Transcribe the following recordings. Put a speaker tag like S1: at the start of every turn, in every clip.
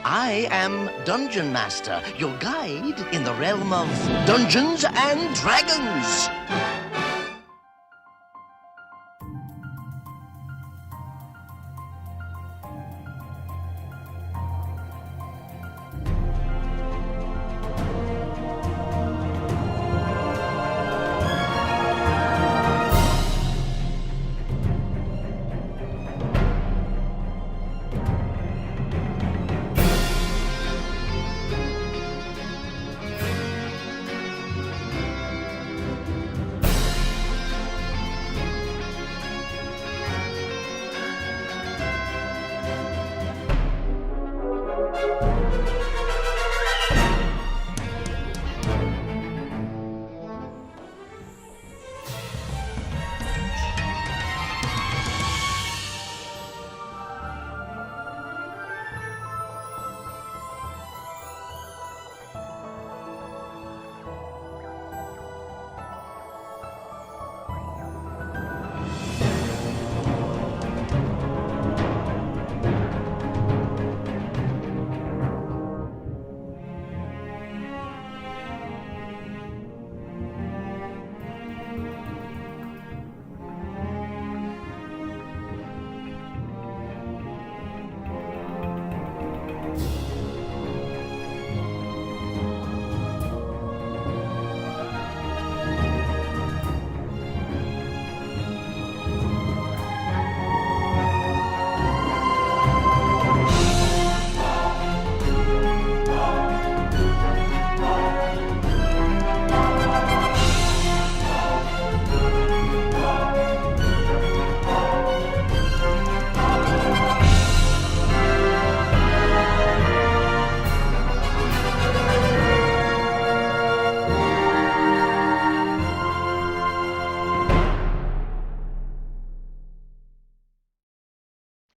S1: I am Dungeon Master, your guide in the realm of Dungeons and Dragons.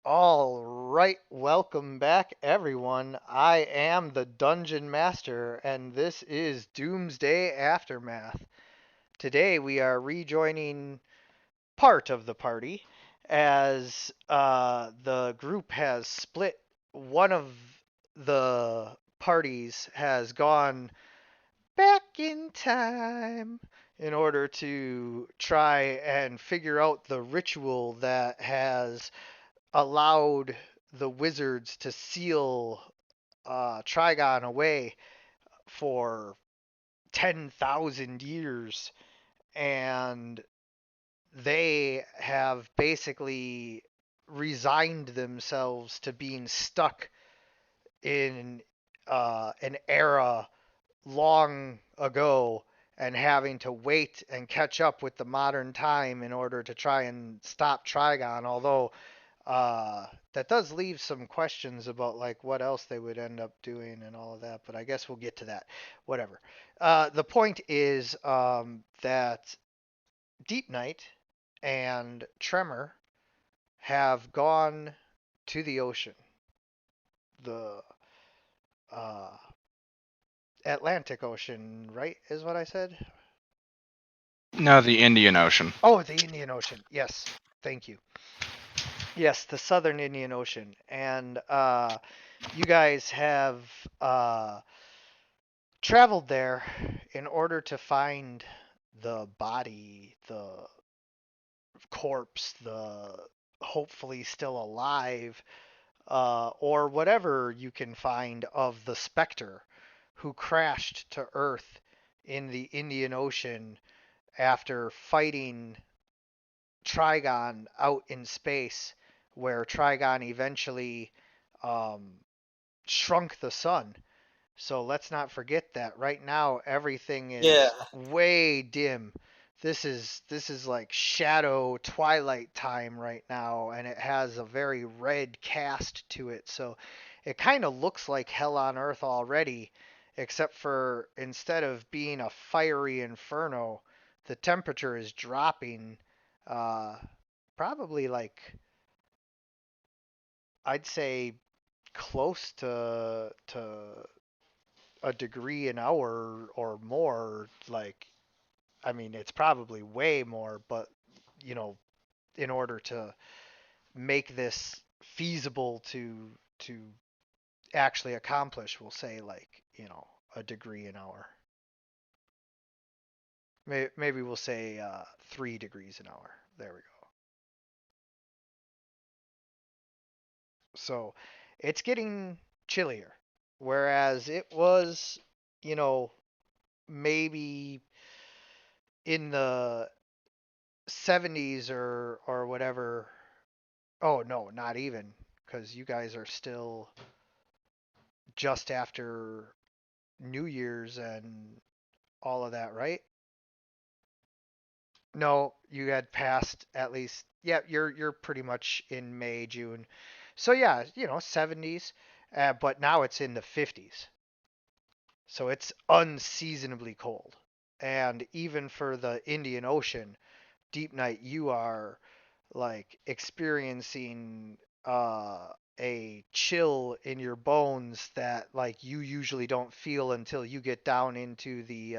S2: All right, welcome back, everyone. I am the Dungeon Master, and this is Doomsday Aftermath. Today, we are rejoining part of the party as the group has split. One of the parties has gone back in time in order to try and figure out the ritual that has allowed the wizards to seal Trigon away for 10,000 years. And they have basically resigned themselves to being stuck in an era long ago and having to wait and catch up with the modern time in order to try and stop Trigon. Although that does leave some questions about like what else they would end up doing and all of that, but I guess we'll get to that. Whatever. The point is that Deep Night and Tremor have gone to the ocean, the uh, Atlantic Ocean, right? Is what I said.
S3: No, the Indian Ocean.
S2: Oh, the Indian Ocean. Yes, thank you. Yes, the Southern Indian Ocean, and you guys have traveled there in order to find the body, the corpse, the hopefully still alive, or whatever you can find of the Spectre who crashed to Earth in the Indian Ocean after fighting Trigon out in space, where Trigon eventually um, shrunk the sun. So let's not forget that right now everything
S4: Yeah.
S2: is way dim. This is like shadow twilight time right now, and it has a very red cast to it. So it kind of looks like hell on earth already, except for instead of being a fiery inferno, the temperature is dropping uh, probably like I'd say close to a degree an hour or more. Like, I mean, it's probably way more, but you know, in order to make this feasible to actually accomplish, we'll say like, a degree an hour. Maybe we'll say 3 degrees an hour. There we go. So it's getting chillier, whereas it was, you know, maybe in the 70s or whatever. Oh no, not even, because you guys are still just after New Year's and all of that, right? No, you had passed at least. Yeah, you're pretty much in May, June. So yeah, 70s, but now it's in the 50s. So it's unseasonably cold. And even for the Indian Ocean, deep night, you are like experiencing a chill in your bones that like you usually don't feel until you get down into the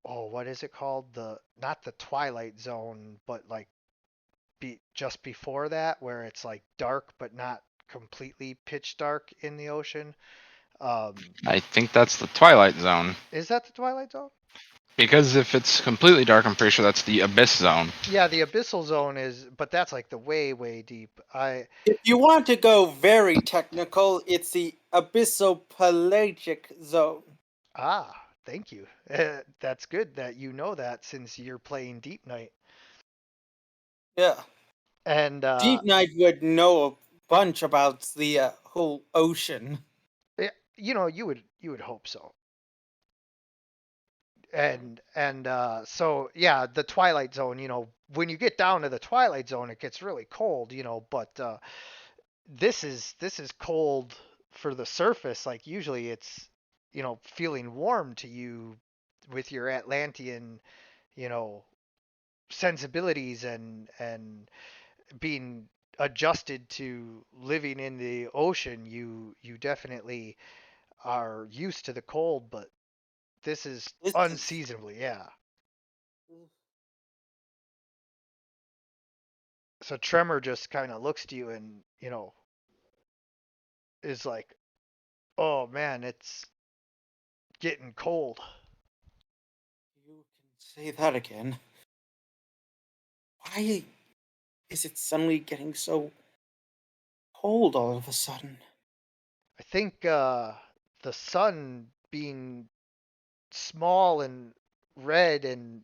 S2: oh, what is it called? The not the twilight zone, but like just before that, where it's like dark but not completely pitch dark in the ocean. Um,
S3: I think that's the Twilight Zone.
S2: is that the twilight zone?
S3: Because if it's completely dark, I'm pretty sure that's the Abyss Zone.
S2: Yeah, the abyssal zone is, but that's like the way deep.
S4: If you want to go very technical, it's the abyssopelagic zone.
S2: Thank you. That's good that you know that since you're playing Deep Night.
S4: Yeah.
S2: And
S4: Deep Knight would know a bunch about the whole ocean.
S2: you would hope so. And so yeah, the Twilight Zone. When you get down to the Twilight Zone, it gets really cold. But this is cold for the surface. Like usually it's feeling warm to you with your Atlantean you know sensibilities and being adjusted to living in the ocean. You definitely are used to the cold, but this is
S4: This is
S2: unseasonably, yeah. So Tremor just kind of looks to you and is like, oh man, it's getting cold.
S4: you can say that again. Why is it suddenly getting so cold all of a sudden?
S2: I think the sun being small and red and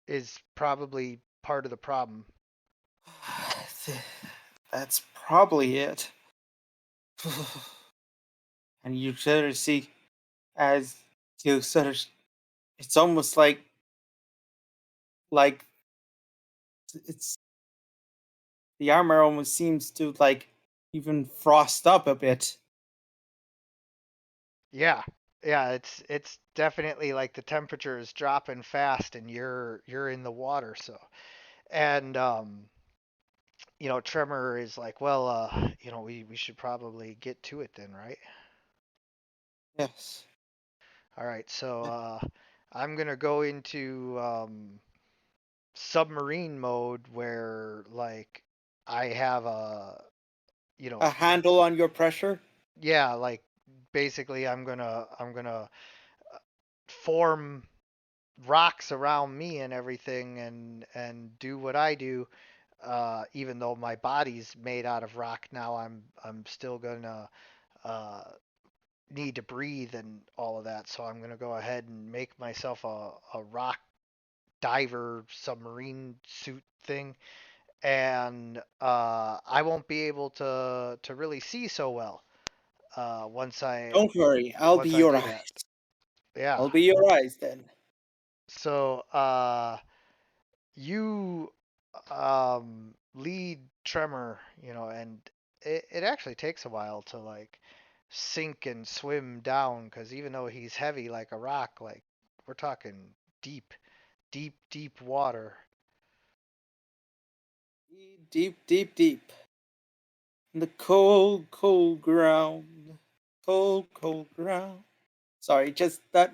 S2: is probably part of the problem.
S4: That's probably it. And you sort of see, as you sort of, it's almost like it's the armor almost seems to like even frost up a bit.
S2: Yeah. Yeah, it's definitely like the temperature is dropping fast and you're in the water, so. And Tremor is like, well, we should probably get to it then, right?
S4: Yes.
S2: All right, so I'm gonna go into submarine mode where like I have you
S4: A
S2: know,
S4: handle on your pressure.
S2: yeah, like basically I'm gonna form rocks around me and everything and do what I do. Even though my body's made out of rock now, I'm still gonna uh, need to breathe and all of that. So I'm gonna go ahead and make myself a rock diver submarine suit thing, and I won't be able to really see so well once I
S4: Don't worry, I'll be
S2: once I
S4: your
S2: do that.
S4: eyes.
S2: Yeah.
S4: I'll be your eyes then.
S2: So you lead Tremor, and it actually takes a while to like sink and swim down because even though he's heavy like a rock, like we're talking deep, deep water.
S4: Deep, deep, deep. In the cold, cold ground. Cold, cold ground. Sorry, just that.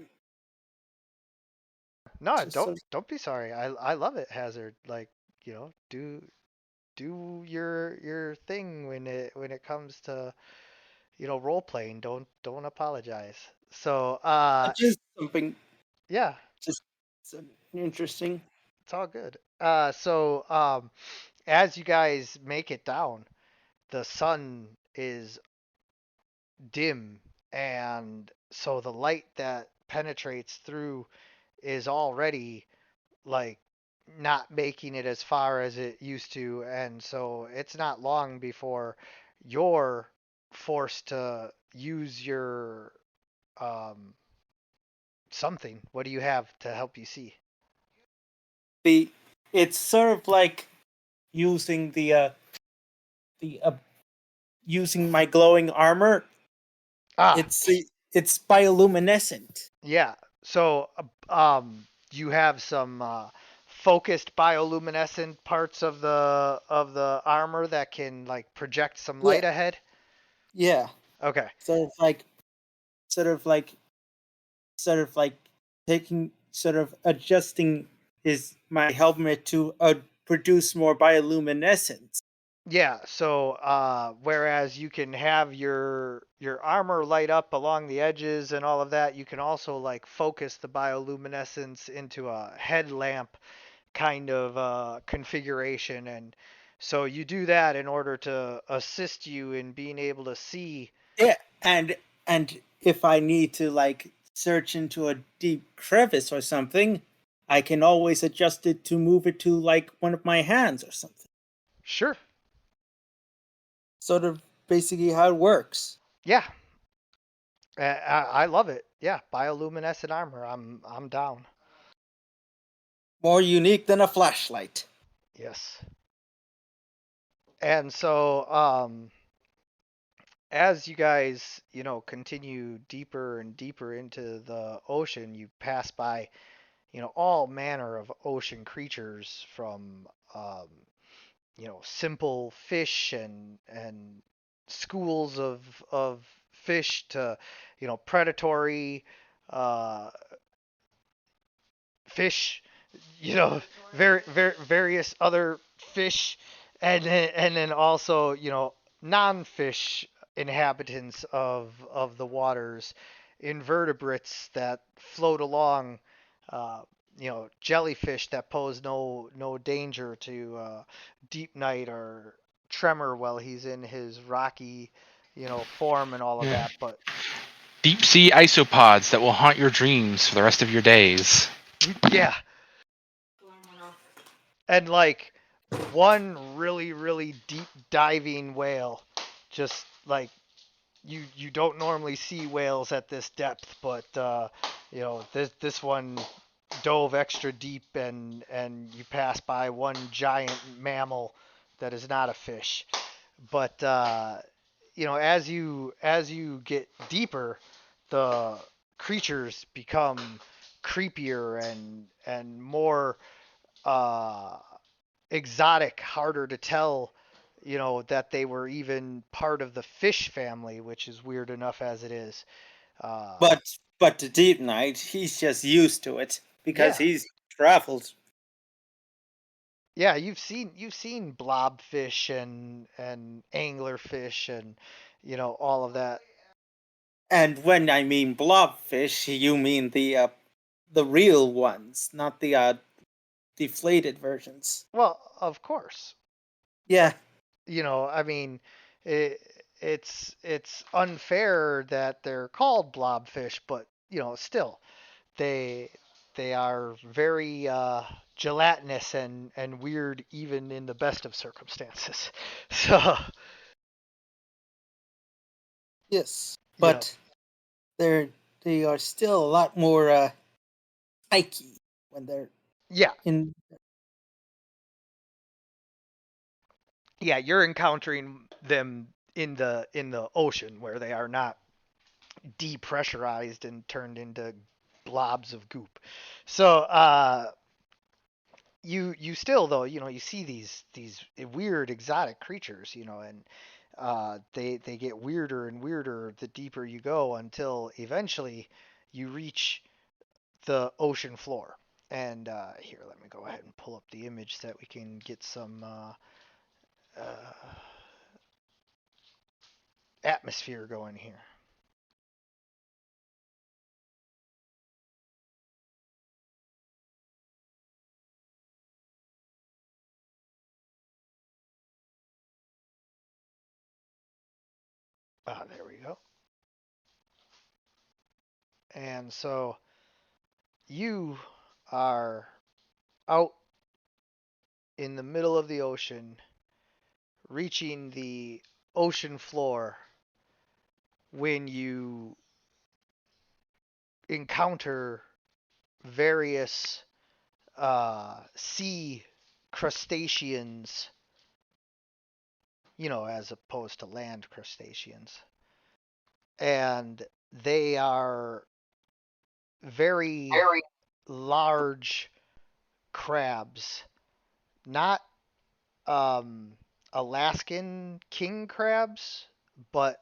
S2: No,
S4: Just
S2: don't
S4: sort of,
S2: don't be sorry. I love it, Hazard. Like do. do your thing when it comes to role playing. Don't apologize. So
S4: Just something
S2: yeah,
S4: just some interesting.
S2: it's all good. As you guys make it down, the sun is dim, and so the light that penetrates through is already like not making it as far as it used to, and so it's not long before you're forced to use your um something. What do you have to help you see?
S4: The it's sort of like using the using my glowing armor.
S2: Ah,
S4: It's bioluminescent.
S2: yeah. So you have some focused bioluminescent parts of the armor that can like project some
S4: Yeah,
S2: light ahead.
S4: yeah.
S2: Okay.
S4: Sort of like sort of like sort of like taking sort of adjusting his my helmet to produce more bioluminescence.
S2: Yeah, so whereas you can have your armor light up along the edges and all of that, you can also like focus the bioluminescence into a headlamp kind of configuration, and so you do that in order to assist you in being able to see.
S4: Yeah, and if I need to like search into a deep crevice or something, I can always adjust it to move it to like one of my hands or something.
S2: Sure.
S4: Sort of basically how it works.
S2: Yeah, I love it. Yeah, bioluminescent armor. I'm down.
S4: More unique than a flashlight.
S2: Yes. And so as you guys, continue deeper and deeper into the ocean, you pass by, all manner of ocean creatures from, simple fish and schools of fish to, predatory uh, fish, you know, various other fish, and then also, non-fish inhabitants of the waters, invertebrates that float along, uh, jellyfish that pose no danger to Deep Night or Tremor while he's in his rocky, form and all of
S3: Yeah.
S2: that. But
S3: Deep sea isopods that will haunt your dreams for the rest of your days.
S2: yeah, and like one really deep diving whale, just like you don't normally see whales at this depth, but this one dove extra deep, and you pass by one giant mammal that is not a fish. But as you get deeper, the creatures become creepier and more uh exotic, harder to tell, that they were even part of the fish family, which is weird enough as it is. Uh,
S4: But the deep night, he's just used to it because
S2: yeah,
S4: he's traveled.
S2: yeah, you've seen blobfish and anglerfish and all of that.
S4: And when I mean blobfish, you mean the real ones, not the deflated versions.
S2: Well, of course,
S4: Yeah,
S2: I mean, it, it's unfair that they're called blobfish, but still, they they are very gelatinous and weird even in the best of circumstances. So,
S4: yes,
S2: you know,
S4: but they are still a lot more spiky when they're
S2: yeah,
S4: in.
S2: yeah, you're encountering them in the ocean where they are not depressurized and turned into blobs of goop. So, you still though, you see these weird exotic creatures, and they get weirder and weirder the deeper you go until eventually you reach the ocean floor. And here, let me go ahead and pull up the image so that we can get some atmosphere going here. Ah, there we go. And so you are out in the middle of the ocean, reaching the ocean floor when you encounter various sea crustaceans, as opposed to land crustaceans. And they are very large crabs, not um, Alaskan king crabs, but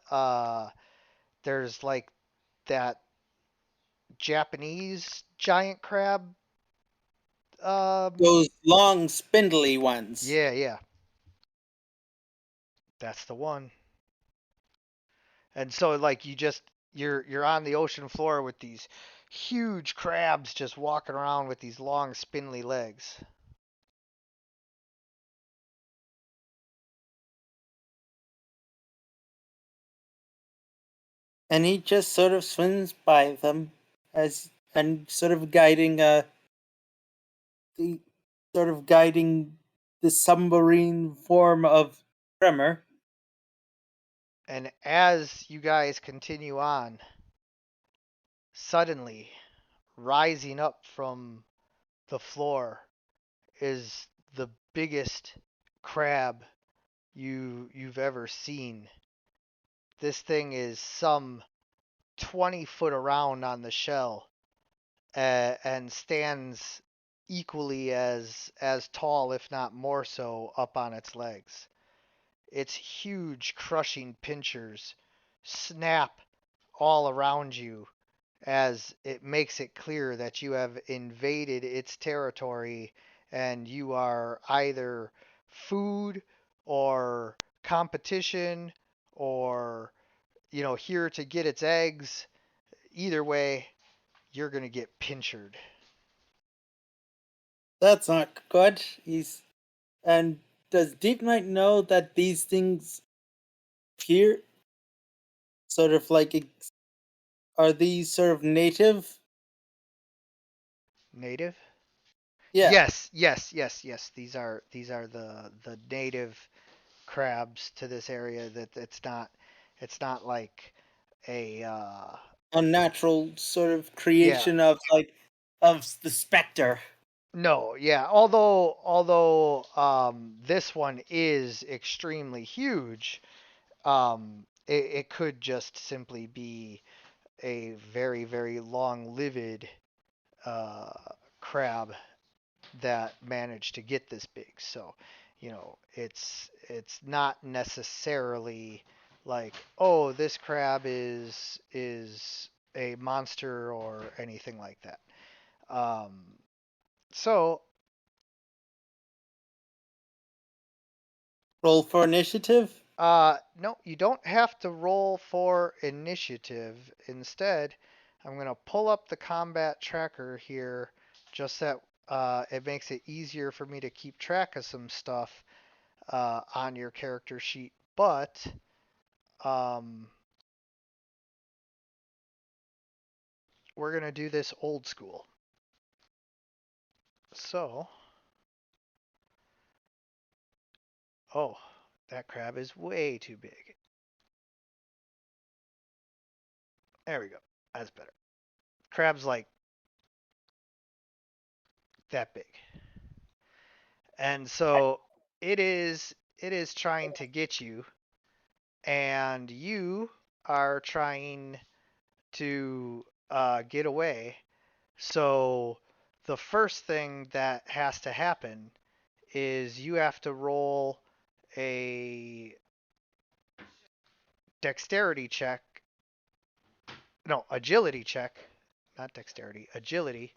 S2: there's like that Japanese giant crab.
S4: Those long, spindly ones.
S2: Yeah, that's the one. And so like you're on the ocean floor with these huge crabs just walking around with these long spindly legs.
S4: And he just sort of swims by them as and sort of guiding the the submarine form of tremor.
S2: And as you guys continue on, suddenly rising up from the floor is the biggest crab you've ever seen. This thing is some 20 foot around on the shell, and stands equally as tall, if not more so, up on its legs. Its huge crushing pinchers snap all around you as it makes it clear that you have invaded its territory and you are either food or competition or here to get its eggs. Either way, you're going to get pinchered.
S4: That's not good. And does Deep Knight know that these things appear sort of are these sort of native?
S2: Native?
S4: Yeah.
S2: Yes. These are the native crabs to this area. That it's not like a
S4: Unnatural sort of
S2: yeah.
S4: creation of the specter.
S2: No, yeah. Although this one is extremely huge, it could just simply be a very, very long-lived uh, crab that managed to get this big. So, it's not necessarily like, oh, this crab is a monster or anything like that. So,
S4: Roll for initiative.
S2: no, you don't have to roll for initiative. Instead, I'm going to pull up the combat tracker here just that it makes it easier for me to keep track of some stuff on your character sheet. But um, we're going to do this old school. So, oh, that crab is way too big. There we go. That's better. Crab's like that big. And so it is trying to get you, and you are trying to get away. So the first thing that has to happen is you have to roll a dexterity check. No, agility check. Not dexterity, agility.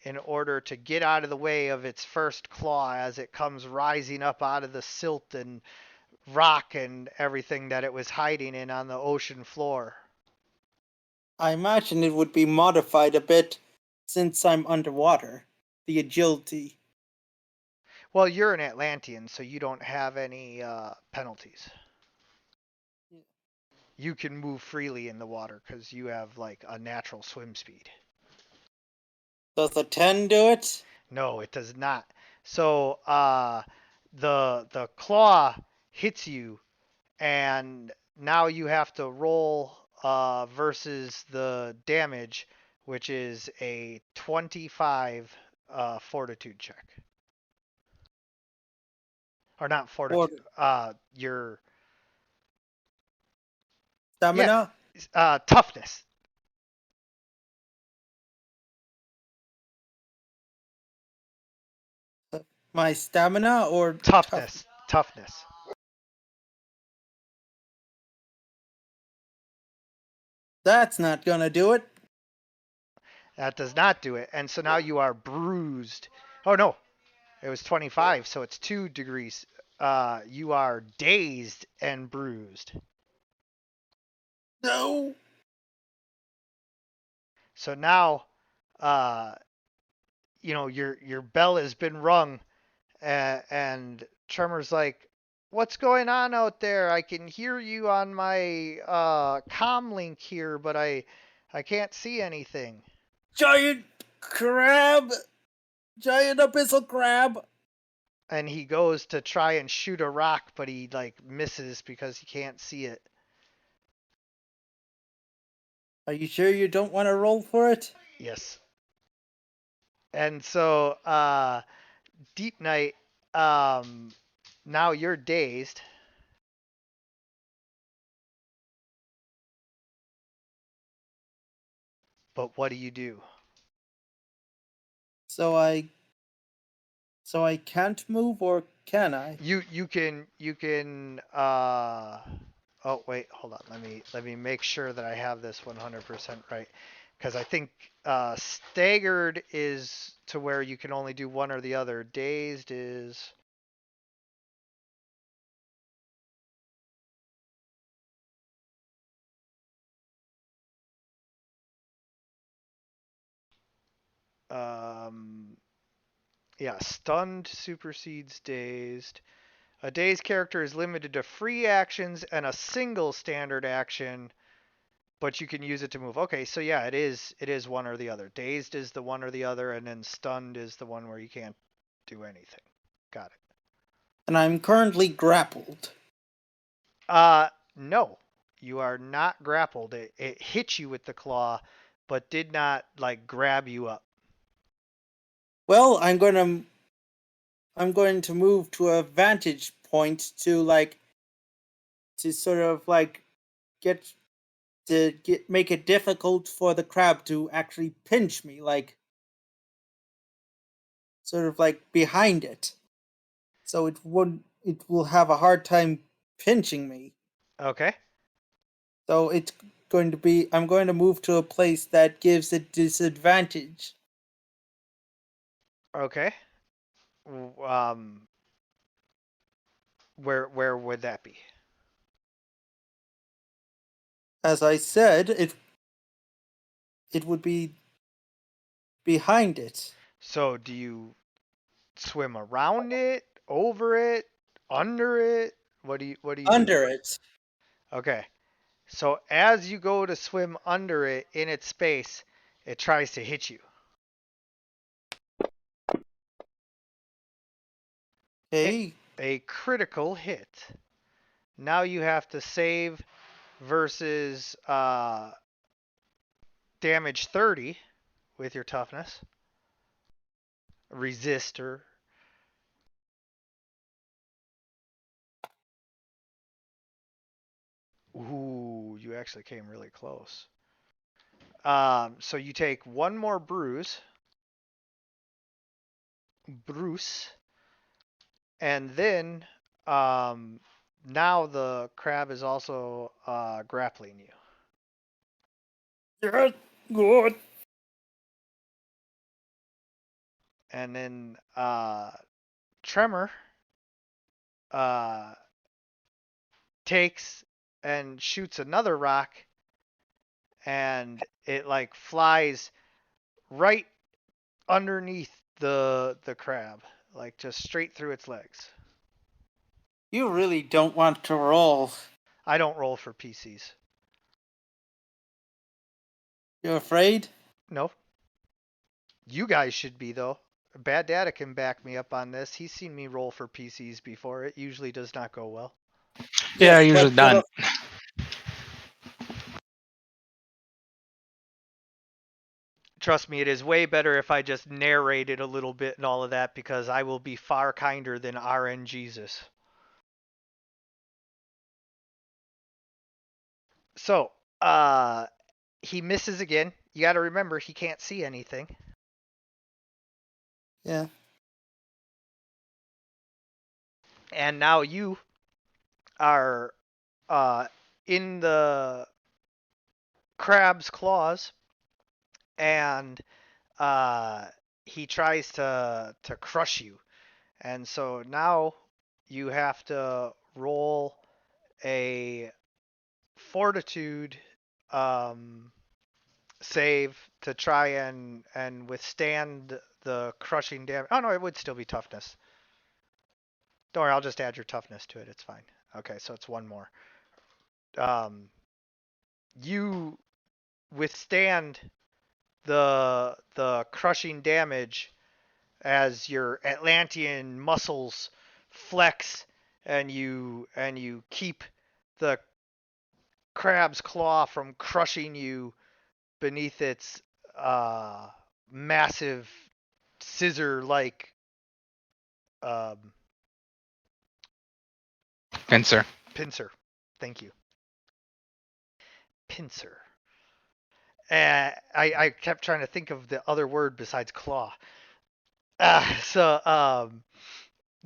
S2: in order to get out of the way of its first claw as it comes rising up out of the silt and rock and everything that it was hiding in on the ocean floor.
S4: I imagine it would be modified a bit since I'm underwater. The agility.
S2: Well, you're an Atlantean, so you don't have any penalties. You can move freely in the water because you have like a natural swim speed.
S4: Does a 10 do it?
S2: No, it does not. So the claw hits you, and now you have to roll versus the damage, which is a 25 fortitude check. Or not fortitude. Your
S4: Stamina?
S2: toughness.
S4: My stamina or
S2: Toughness.
S4: That's not gonna do it.
S2: That does not do it. And so now you are bruised. Oh no, it was 25, so it's 2 degrees. You are dazed and bruised.
S4: No.
S2: So now, your bell has been rung, and Tremor's like, "What's going on out there? I can hear you on my comm link here, but I can't see anything."
S4: Giant crab! Giant abyssal crab!
S2: And he goes to try and shoot a rock, but he like misses because he can't see it.
S4: Are you sure you don't want to roll for it?
S2: Yes. And so, Deep Night, now you're dazed. But what do you do?
S4: So I can't move, or can I?
S2: You can oh wait, hold on. Let me make sure that I have this 100% right, because I think staggered is to where you can only do one or the other. Dazed is um yeah, stunned supersedes dazed. A dazed character is limited to free actions and a single standard action, but you can use it to move. Okay, so yeah, it is one or the other. Dazed is the one or the other, and then stunned is the one where you can't do anything. Got it.
S4: And I'm currently grappled.
S2: No, you are not grappled. It hit you with the claw, but did not like grab you up.
S4: Well, I'm going to move to a vantage point to sort of like get make it difficult for the crab to actually pinch me, like sort of like behind it, so it will have a hard time pinching me.
S2: Okay.
S4: So I'm going to move to a place that gives it disadvantage.
S2: Okay. Um, where would that be?
S4: As I said, it would be behind it.
S2: So do you swim around it, over it, under it? What do you do?
S4: Under it.
S2: Okay. So as you go to swim under it in its space, it tries to hit you.
S4: Okay.
S2: A critical hit. Now you have to save versus damage 30 with your toughness. Resistor. Ooh, you actually came really close. So you take one more bruise. Bruce. And then now the crab is also grappling you.
S4: Yes, good.
S2: And then Tremor uh, takes and shoots another rock, and it like flies right underneath the crab, like just straight through its legs.
S4: You really don't want to roll.
S2: I don't roll for PCs.
S4: You afraid?
S2: No. You guys should be though. Bad Data can back me up on this. He's seen me roll for PCs before. It usually does not go well.
S3: Yeah,
S4: Yes,
S3: usually
S4: but
S3: done.
S2: Trust me, it is way better if I just narrate it a little bit and all of that because I will be far kinder than RN Jesus. So, he misses again. You got to remember he can't see anything.
S4: yeah.
S2: And now you are in the crab's claws, and he tries to crush you. And so now you have to roll a fortitude save to try and withstand the crushing damage. Oh no, it would still be toughness. Don't worry, I'll just add your toughness to it. It's fine. Okay, so it's one more. You withstand the crushing damage as your Atlantean muscles flex, and you keep the crab's claw from crushing you beneath its massive scissor-like um,
S3: Pincer.
S2: pincer. Thank you, pincer. I kept trying to think of the other word besides claw. So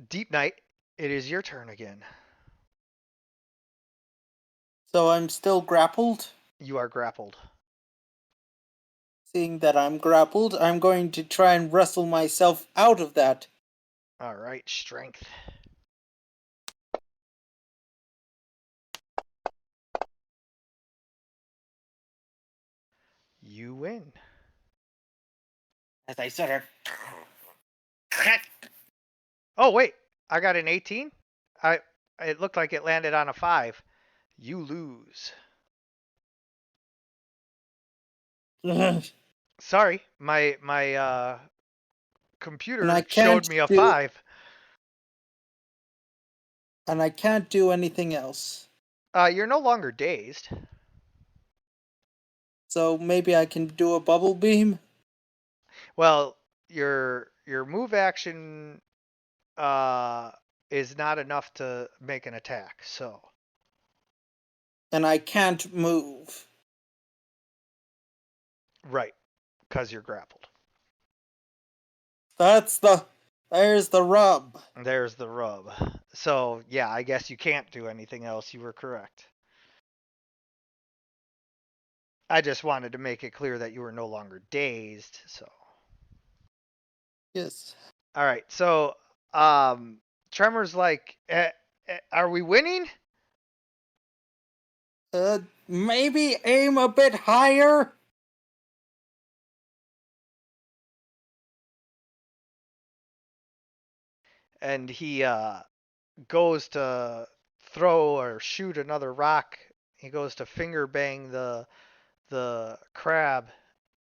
S2: Deep Night, it is your turn again.
S4: So I'm still grappled.
S2: You are grappled.
S4: Seeing that I'm grappled, I'm going to try and wrestle myself out of that.
S2: All right, strength. You win.
S4: As I sort of.
S2: Oh wait, I got an 18. I it looked like it landed on a 5. You lose. Sorry, my
S4: and I
S2: computer showed
S4: can't
S2: me a
S4: do
S2: 5.
S4: and I can't do anything else.
S2: You're no longer dazed.
S4: So maybe I can do a bubble beam.
S2: Well, your move action is not enough to make an attack. So
S4: And I can't move.
S2: right, because you're grappled.
S4: There's the rub.
S2: There's the rub. So yeah, I guess you can't do anything else. You were correct. I just wanted to make it clear that you were no longer dazed. So
S4: Yes.
S2: all right. So Tremor's like, are we winning?
S4: Maybe aim a bit higher?
S2: And he goes to throw or shoot another rock. He goes to finger bang the crab,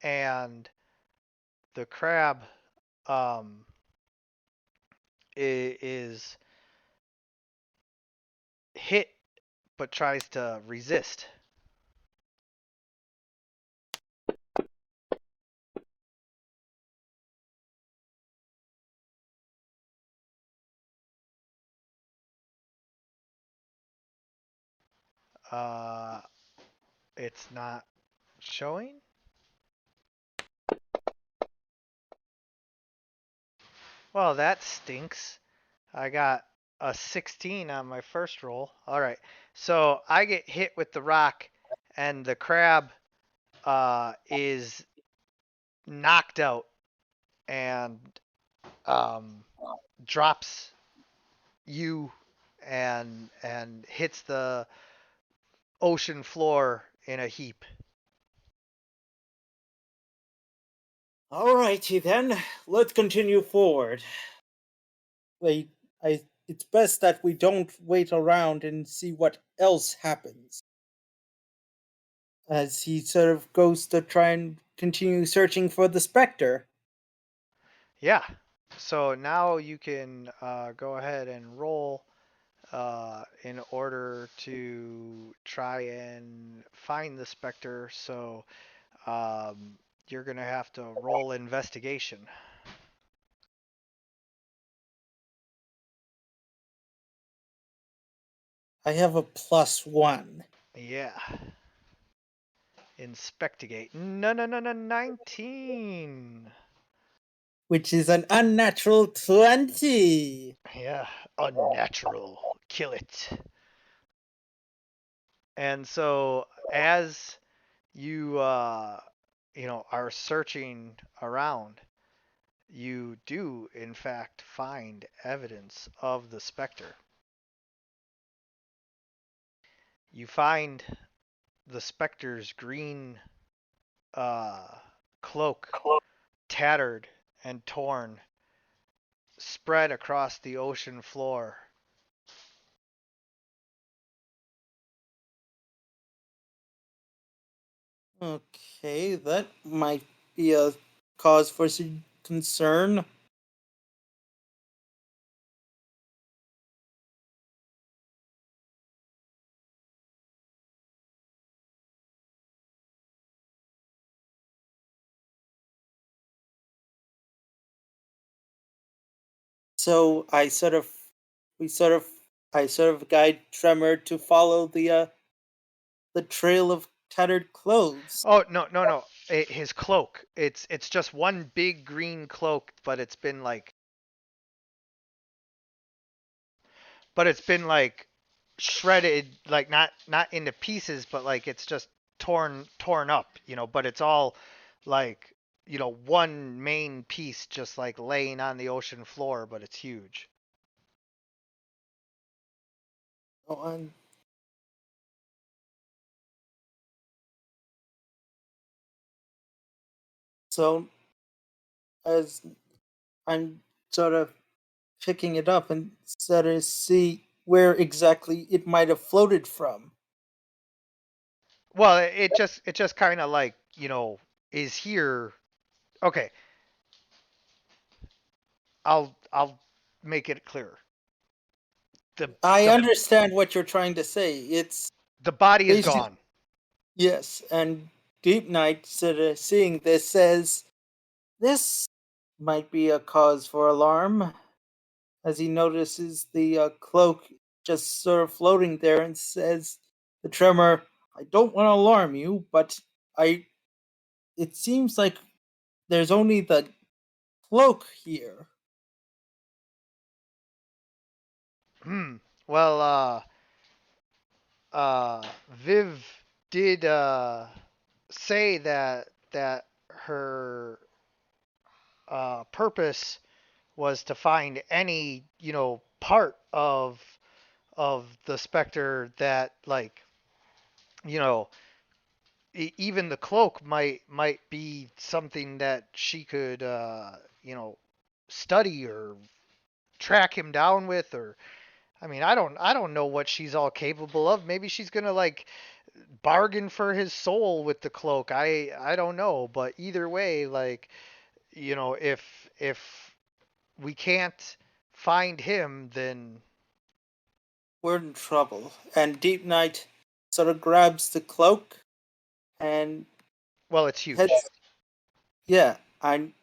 S2: and the crab um, is hit but tries to resist. Uh, it's not showing. Well, that stinks. I got a 16 on my first roll. All right. So I get hit with the rock, and the crab is knocked out. And um, drops you and hits the ocean floor in a heap.
S4: Alrighty then, let's continue forward. Wait, it's best that we don't wait around and see what else happens. As he sort of goes to try and continue searching for the specter.
S2: Yeah. So now you can go ahead and roll in order to try and find the specter. So you're going to have to roll investigation.
S4: I have a +1.
S2: Yeah. Inspectigate. No, no, no, no, 19.
S4: Which is an unnatural 20.
S2: Yeah, unnatural. Kill it. And so as you are searching around, you do in fact find evidence of the specter. You find the specter's green cloak, tattered and torn, spread across the ocean floor.
S4: Okay, that might be a cause for some concern. So we sort of, I sort of guide Tremor to follow the trail of tattered clothes.
S2: Oh no, no, no! His cloak. It's just one big green cloak, but it's been like shredded, like not into pieces, but like it's just torn up, but it's all like, one main piece just like laying on the ocean floor, but it's huge.
S4: Oh, and so as I'm sort of picking it up and sort of see where exactly it might have floated from.
S2: Well, it just kind of like, is here. Okay, I'll make it clearer. The
S4: I
S2: the
S4: understand what you're trying to say. It's
S2: the body is
S4: basically
S2: gone.
S4: yes, and Deep Knight sort of seeing this says this might be a cause for alarm as he notices the cloak just sort of floating there and says, "The tremor. I don't want to alarm you, but I. It seems like there's only the cloak here."
S2: Hmm. Well, Viv did say that her purpose was to find any, part of the specter that, like, you know even the cloak might be something that she could, study or track him down with. Or I mean, I don't know what she's all capable of. Maybe she's gonna like bargain for his soul with the cloak. I don't know, but either way, like, if we can't find him, then
S4: We're in trouble. And Deep Knight sort of grabs the cloak and
S2: well, it's huge.
S4: heads. Yeah, and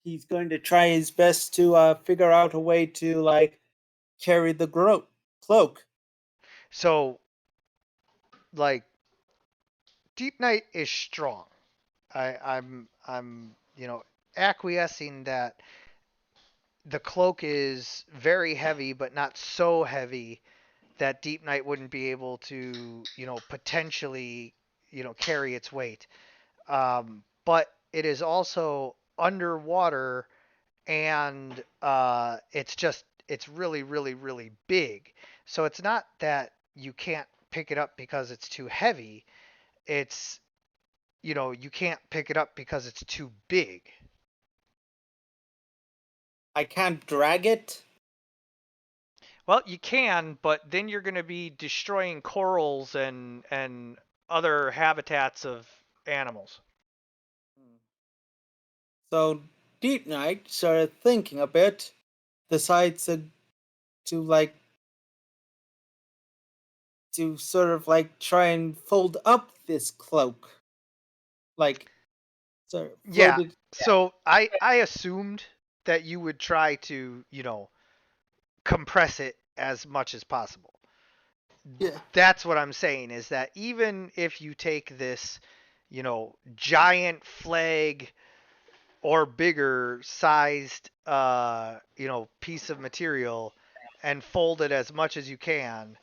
S4: he's going to try his best to figure out a way to like carry the cloak.
S2: So, like, Deep Knight is strong. I'm acquiescing that the cloak is very heavy, but not so heavy that Deep Knight wouldn't be able to, potentially, carry its weight. But it is also underwater and it's really, really, really big. So it's not that you can't pick it up because it's too heavy. It's, you can't pick it up because it's too big.
S4: I can't drag it.
S2: Well, you can, but then you're going to be destroying corals and other habitats of animals.
S4: So Deep Knight started thinking a bit, decides to like to sort of like try and fold up this cloak, like sort of
S2: Yeah.
S4: floated.
S2: So I assumed that you would try to, compress it as much as possible.
S4: Yeah,
S2: That's what I'm saying is that even if you take this, giant flag or bigger sized piece of material and fold it as much as you can,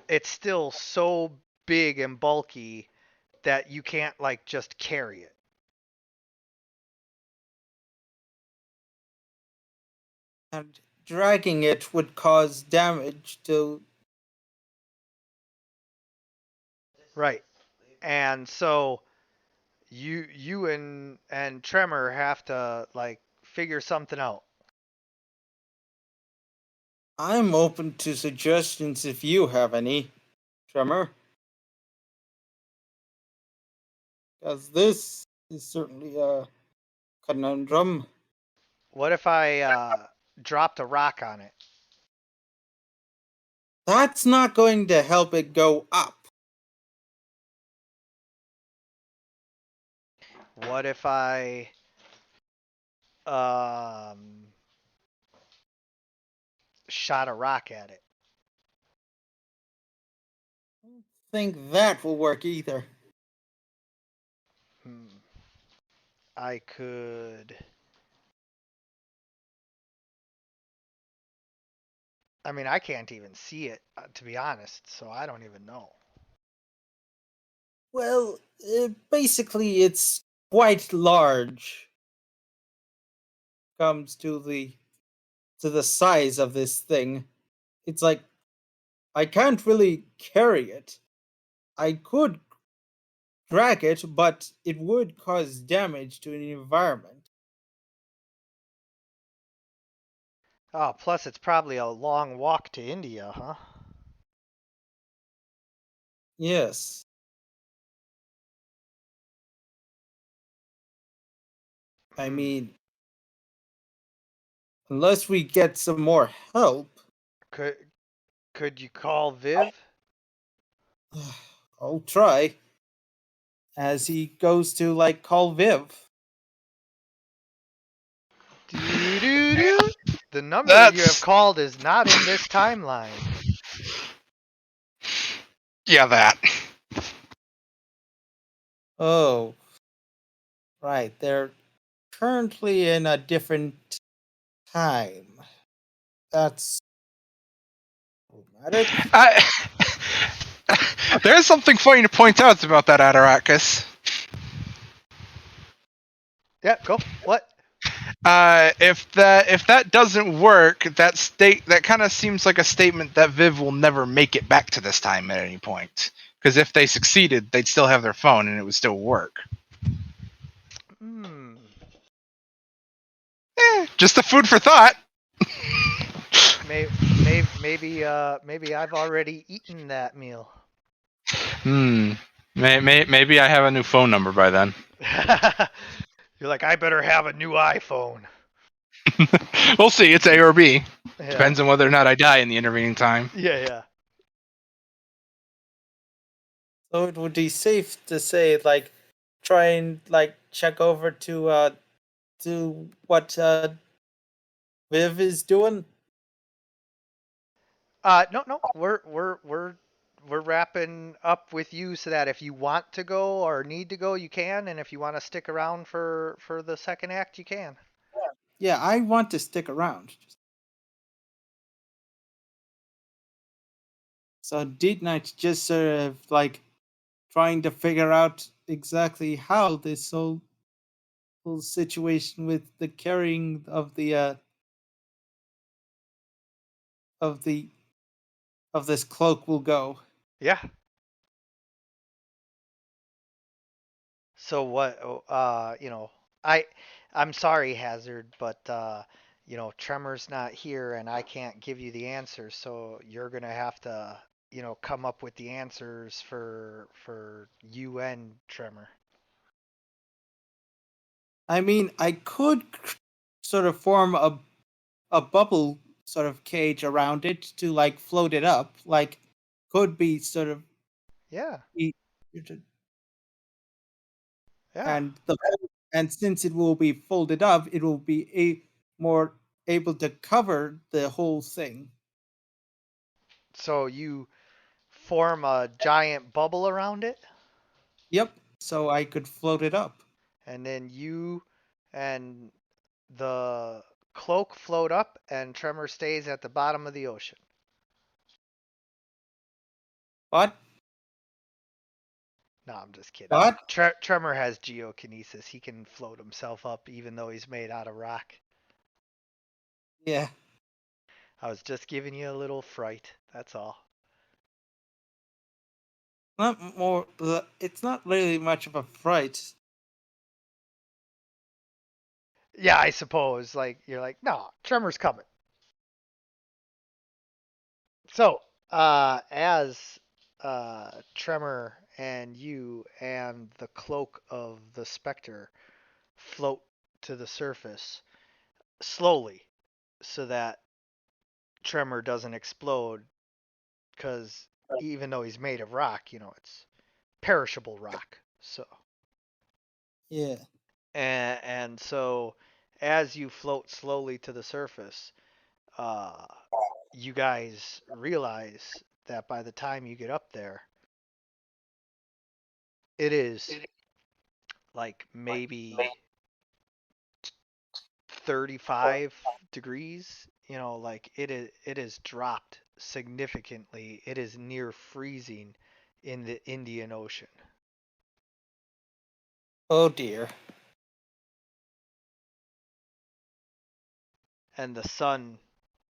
S2: it's still so big and bulky that you can't like just carry it.
S4: and dragging it would cause damage to.
S2: Right. And so you and Tremor have to like figure something out.
S4: I'm open to suggestions if you have any, Tremor, because this is certainly a conundrum.
S2: What if I dropped a rock on it?
S4: That's not going to help it go up.
S2: What if I um shot a rock at it?
S4: Think that will work either.
S2: Hmm. I could. I mean, I can't even see it, to be honest, so I don't even know.
S4: Well, basically, it's quite large. Comes to the size of this thing. It's like I can't really carry it. I could drag it, but it would cause damage to the environment.
S2: Oh, plus it's probably a long walk to India, huh?
S4: Yes. I
S2: Hmm.
S4: mean, unless we get some more help,
S2: Could could you call Viv?
S4: I'll try. As he goes to like call Viv.
S2: Doo doo doo. The number you have
S3: That's
S2: called is not in this timeline.
S3: yeah, that.
S4: Oh, right. They're currently in a different time. That's problematic.
S3: I, there's something funny to point out about that, Atarakis.
S2: Yeah, go. What?
S3: If that doesn't work, that kind of seems like a statement that Viv will never make it back to this time at any point. Because if they succeeded, they'd still have their phone and it would still work.
S2: Hmm.
S3: Just a food for thought.
S2: Maybe I've already eaten that meal.
S3: Maybe I have a new phone number by then.
S2: You're like, I better have a new iPhone.
S3: We'll see. It's A or B.
S2: Yeah.
S3: Depends on whether or not I die in the intervening time.
S2: Yeah.
S4: So it would be safe to say, like, try and like check over to what Viv is doing.
S2: No. We're wrapping up with you so that if you want to go or need to go, you can, and if you want to stick around for the second act, you can.
S4: Yeah, I want to stick around. So Deep Knight just sort of like trying to figure out exactly how this whole whole situation with the carrying of the of this cloak will go.
S2: Yeah. So what? I I'm sorry, Hazard, but Tremor's not here, and I can't give you the answer. So you're gonna have to, come up with the answers for you and Tremor.
S4: I mean, I could sort of form a bubble sort of cage around it to like float it up, like could be sort of
S2: Yeah,
S4: be,
S2: yeah.
S4: and the and since it will be folded up, it will be more able to cover the whole thing.
S2: So you form a giant bubble around it,
S4: Yep. So I could float it up.
S2: and then you and the cloak float up, and Tremor stays at the bottom of the ocean.
S4: But
S2: No, I'm just kidding.
S4: but
S2: Tremor has geokinesis. He can float himself up even though he's made out of rock.
S4: yeah,
S2: I was just giving you a little fright. That's all.
S4: not more. It's not really much of a fright.
S2: Yeah, I suppose. Like you're like, no, Tremor's coming. So, as Tremor and you and the cloak of the Spectre float to the surface slowly, so that Tremor doesn't explode, because even though he's made of rock, it's perishable rock. So
S4: Yeah.
S2: and so as you float slowly to the surface, uh, you guys realize that by the time you get up there, it is like maybe 35 degrees. Like it is dropped significantly. It is near freezing in the Indian Ocean.
S4: Oh dear.
S2: And the sun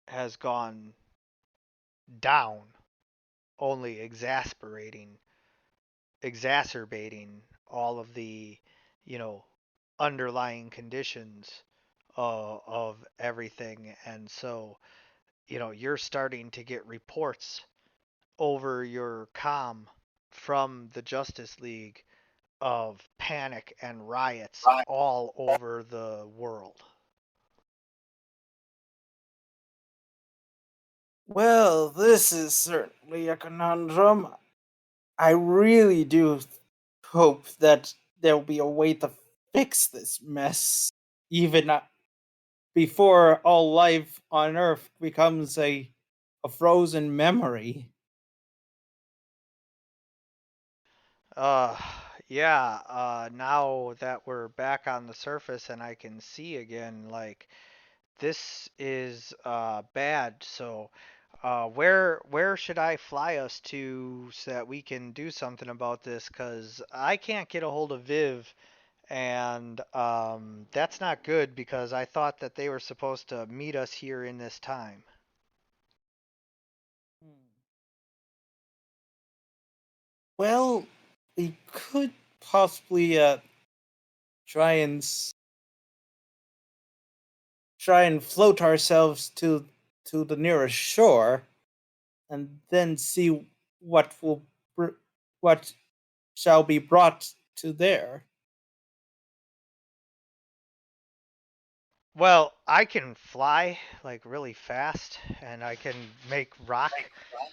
S2: has gone down, only exacerbating all of the, you know, underlying conditions of everything. And so, you're starting to get reports over your comm from the Justice League of panic and riots all over the world.
S4: Well, this is certainly a conundrum. I really do hope that there'll be a way to fix this mess, even before all life on Earth becomes a frozen memory.
S2: Uh, yeah, now that we're back on the surface and I can see again, like, this is bad. So, where should I fly us to so that we can do something about this? Cause I can't get a hold of Viv, and that's not good because I thought that they were supposed to meet us here in this time.
S4: Well, we could possibly try and try and float ourselves to the nearest shore, and then see what will what shall be brought to there.
S2: Well, I can fly like really fast, and I can make rock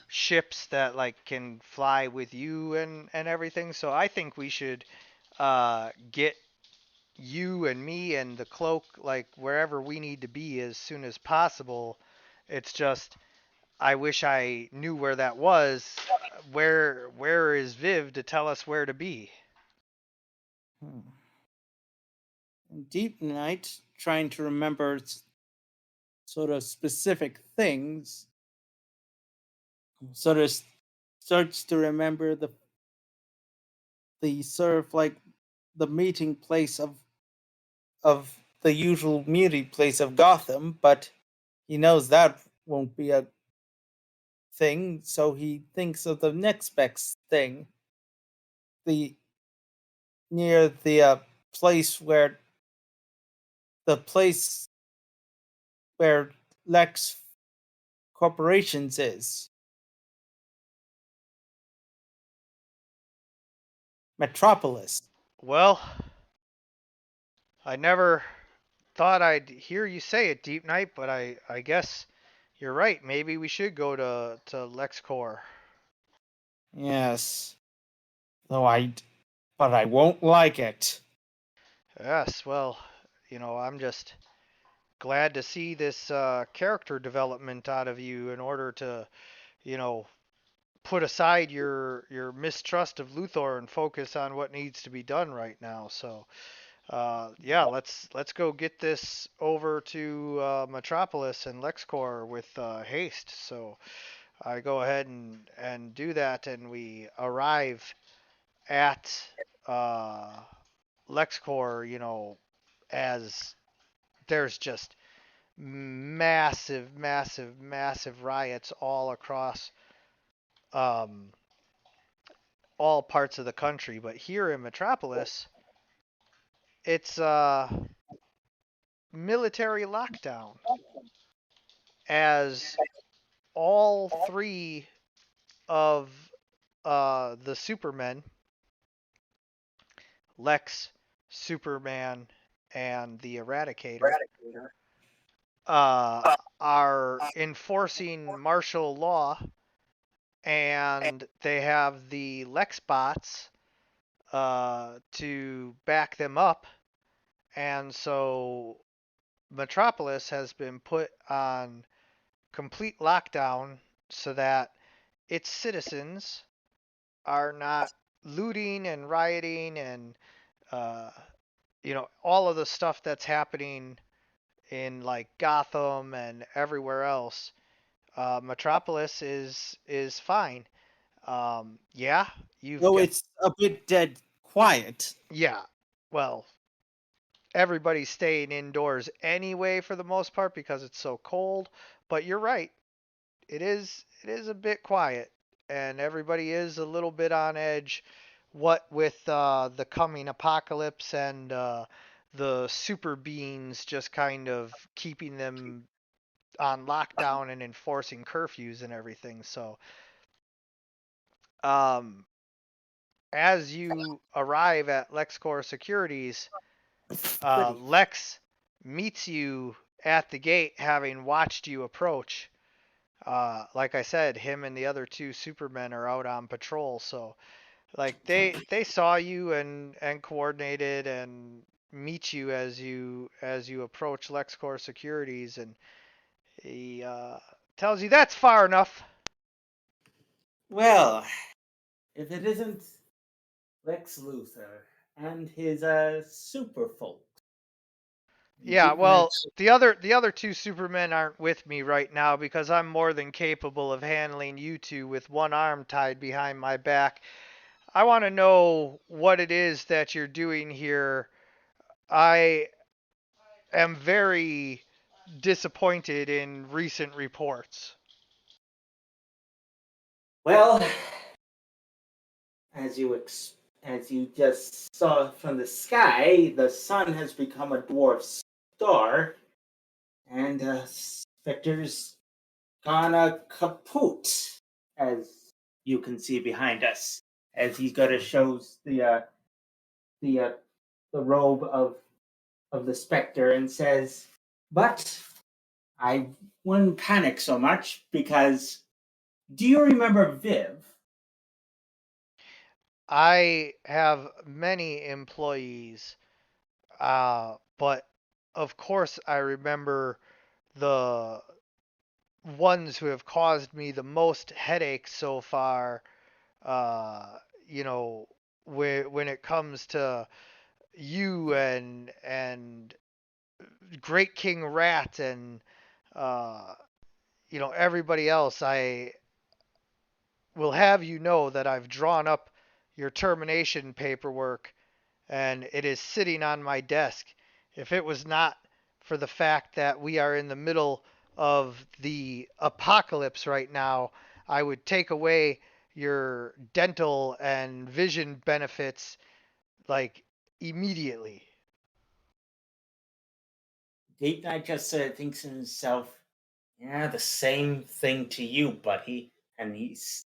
S2: ships that like can fly with you and everything. So I think we should get you and me and the cloak like wherever we need to be as soon as possible. It's just I wish I knew where that was. Where is Viv to tell us where to be?
S4: Hmm. Deep night, trying to remember sort of specific things, sort of starts to remember the sort of like the meeting place of the usual meeting place of Gotham, but he knows that won't be a thing, so he thinks of the next best thing, the near the place where the place where Lex Corporations is. Metropolis.
S2: Well, I never thought I'd hear you say it, Deep Night, but I guess you're right. Maybe we should go to LexCorp.
S4: Yes. Though but I won't like it.
S2: Yes, well, I'm just glad to see this character development out of you in order to, you know, put aside your mistrust of Luthor and focus on what needs to be done right now. So, yeah, let's go get this over to Metropolis and LexCorp with haste. So I go ahead and do that, and we arrive at uh, LexCorp. As there's just massive, massive, massive riots all across um, all parts of the country. But here in Metropolis, it's military lockdown as all three of the Supermen, Lex, Superman, and the Eradicator, uh, are enforcing martial law, and they have the Lex bots to back them up, and so Metropolis has been put on complete lockdown so that its citizens are not looting and rioting and uh, all of the stuff that's happening in like Gotham and everywhere else. Metropolis is fine. Yeah, you've
S4: Though
S2: got
S4: it's a bit dead quiet.
S2: yeah. Well, everybody's staying indoors anyway for the most part because it's so cold. But you're right. It is a bit quiet, and everybody is a little bit on edge. What with the coming apocalypse and the super beings just kind of keeping them on lockdown and enforcing curfews and everything. So, um, as you arrive at LexCorp Securities,
S4: Pretty.
S2: Lex meets you at the gate, having watched you approach. Like I said, him and the other two Supermen are out on patrol, so like they saw you and coordinated and meet you as you approach LexCorp Securities, and he tells you that's far enough.
S4: Well, if it isn't Lex Luthor and his super folk.
S2: Yeah,
S4: Deep Night.
S2: well, the other two Supermen aren't with me right now because I'm more than capable of handling you two with one arm tied behind my back. I want to know what it is that you're doing here. I am very disappointed in recent reports.
S4: Well, as you just saw from the sky, the sun has become a dwarf star, and Spectre's gonna kaput, as you can see behind us, as he's gonna shows the uh, the robe of the Spectre and says, "But I wouldn't panic so much because do you remember Viv?"
S2: I have many employees, but of course I remember the ones who have caused me the most headache so far. Uh, you know, when it comes to you and Great King Rat and uh, everybody else, I will have you know that I've drawn up your termination paperwork and it is sitting on my desk. If it was not for the fact that we are in the middle of the apocalypse right now, I would take away your dental and vision benefits like immediately.
S5: Deep Knight just thinks to himself, yeah, the same thing to you, buddy. And he's.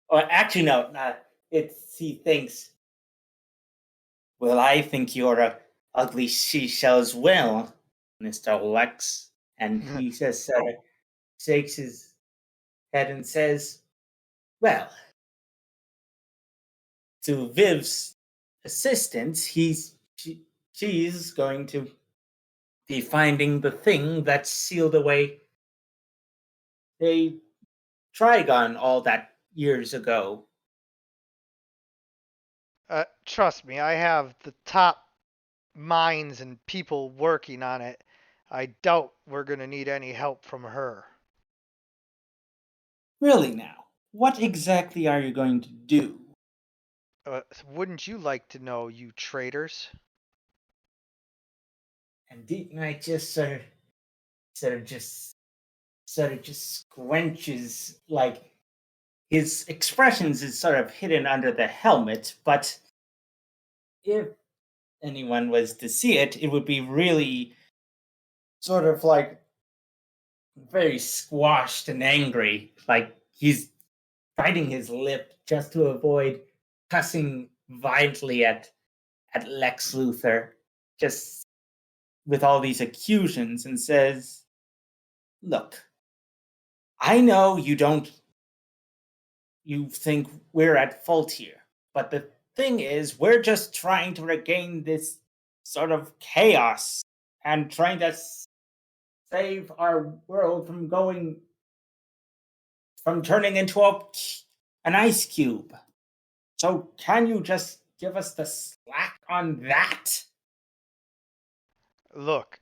S5: Or actually, no, not. He thinks, well, I think you're a ugly seashell as well, Mr. Lex. And he just shakes his head and says, well, to Viv's assistance, she's going to be finding the thing that sealed away a Trigon all that years ago.
S2: Trust me, I have the top minds and people working on it. I doubt we're going to need any help from her.
S5: Really now, what exactly are you going to do?
S2: Wouldn't you like to know, you traitors?
S5: And Deep Knight just sort of just squinches, like his expressions is sort of hidden under the helmet, but if anyone was to see it, it would be really sort of like very squashed and angry, like he's biting his lip just to avoid cussing violently at Lex Luthor, just with all these accusations, and says, look, I know you think we're at fault here, but the thing is, we're just trying to regain this sort of chaos and trying to save our world from turning into an ice cube. So can you just give us the slack on that?
S2: Look,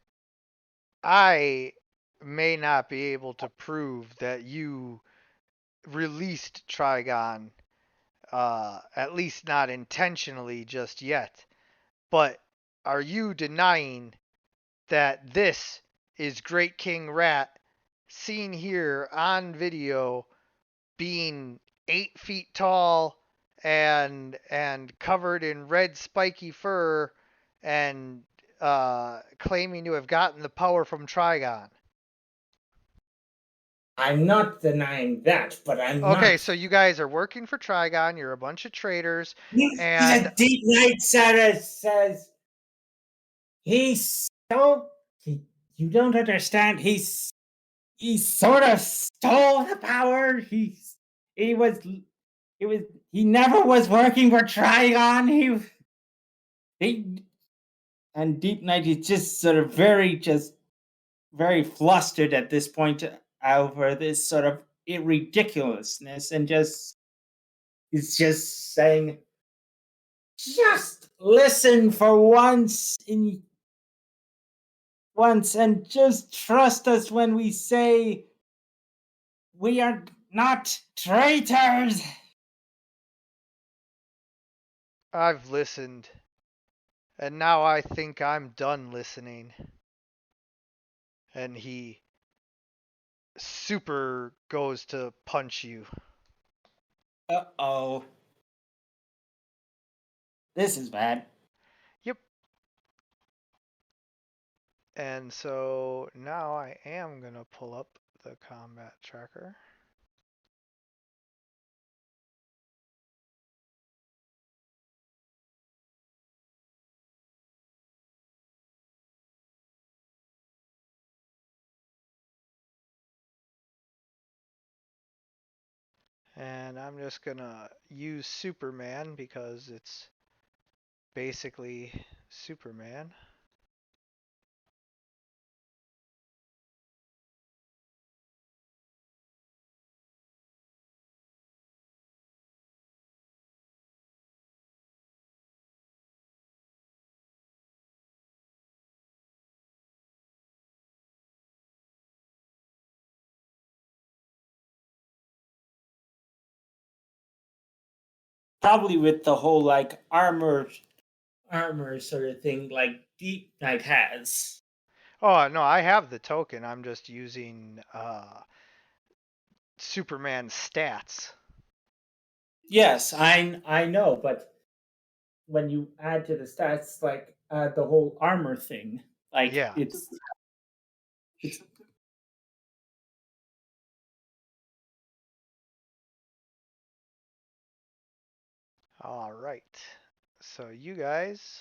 S2: I may not be able to prove that you released Trigon, at least not intentionally just yet. But are you denying that this is Great King Rat, seen here on video, being 8 feet tall and covered in red spiky fur and claiming to have gotten the power from Trigon?
S5: I'm not denying that, but I'm
S2: Okay,
S5: not.
S2: so you guys are working for Trigon. You're a bunch of traitors,
S5: He's
S2: and
S5: a Deep Knight says he's so. You don't understand. He sort of stole the power. He was he was he never was working for Trigon. He and Deep Knight is just sort of very flustered at this point over this sort of ridiculousness, and he's just saying, just listen for once and just trust us when we say we are not traitors.
S2: I've listened, and now I think I'm done listening. And he super goes to punch you.
S5: Uh-oh. This is bad.
S2: Yep. And so now I am going to pull up the combat tracker. And I'm just going to use Superman because it's basically Superman.
S5: Probably with the whole like armor armor sort of thing like Deep Knight has.
S2: Oh no, I have the token. I'm just using Superman's stats.
S5: Yes, I know, but when you add to the stats, like the whole armor thing, like
S2: Yeah.
S5: it's
S2: All right. So you guys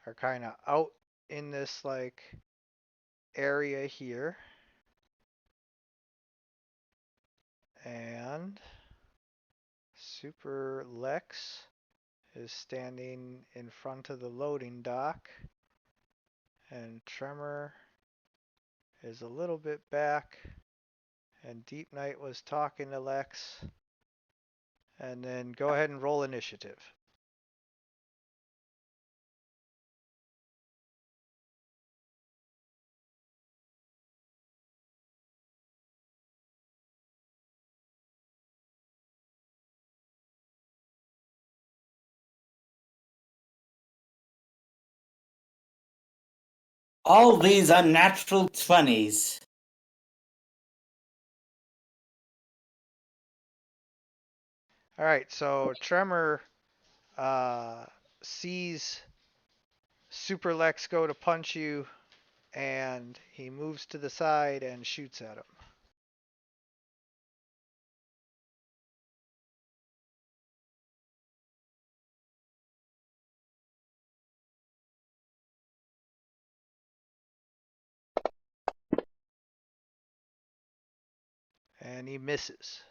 S2: are kind of out in this like area here. And Super Lex is standing in front of the loading dock. And Tremor is a little bit back. And Deep Knight was talking to Lex. And then go ahead and roll initiative.
S5: all these unnatural 20s.
S2: All right, so Tremor sees Super Lex go to punch you, and he moves to the side and shoots at him. And he misses.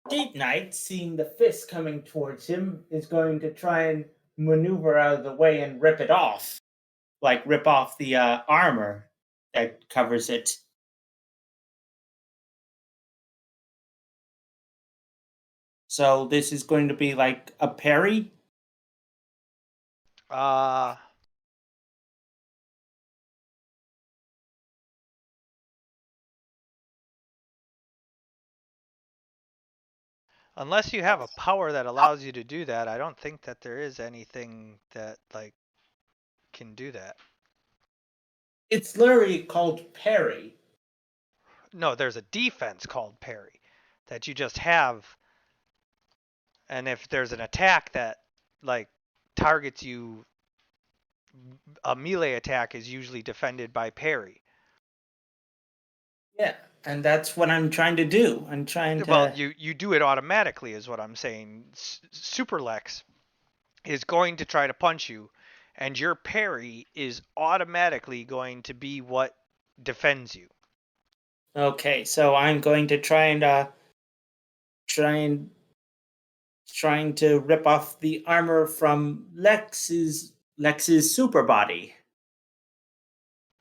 S5: Deep Knight, seeing the fist coming towards him, is going to try and maneuver out of the way and rip it off. Like rip off the armor that covers it. So this is going to be like a parry.
S2: Uh, unless you have a power that allows you to do that, I don't think that there is anything that like can do that.
S5: It's literally called parry.
S2: No, there's a defense called parry that you just have, and if there's an attack that like targets you, a melee attack is usually defended by parry.
S5: Yeah, and that's what I'm trying to do. I'm trying
S2: Well,
S5: to.
S2: you do it automatically is what I'm saying. Super Lex is going to try to punch you, and your parry is automatically going to be what defends you.
S5: Okay, so I'm going to try and trying to rip off the armor from Lex's super body.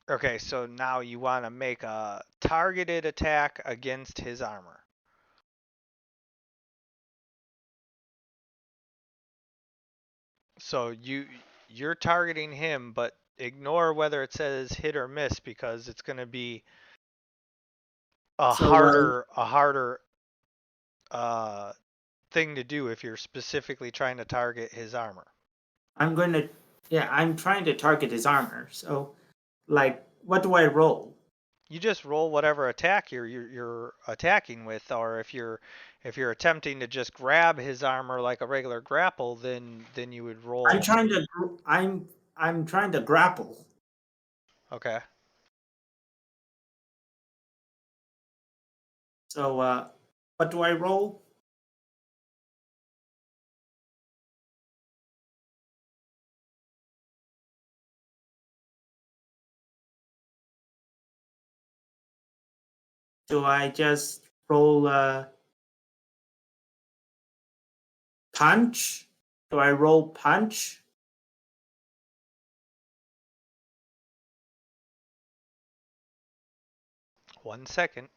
S2: Okay, so now you want to make a targeted attack against his armor. So you're targeting him, but ignore whether it says hit or miss because it's going to be a
S5: So,
S2: harder thing to do if you're specifically trying to target his armor.
S5: I'm going to I'm trying to target his armor. So like what do I roll?
S2: You just roll whatever attack you're attacking with, or if you're attempting to just grab his armor like a regular grapple, then you would roll.
S5: I'm trying to grapple.
S2: Okay.
S5: So what do I roll? Do I just roll punch? Do I roll punch?
S2: One second.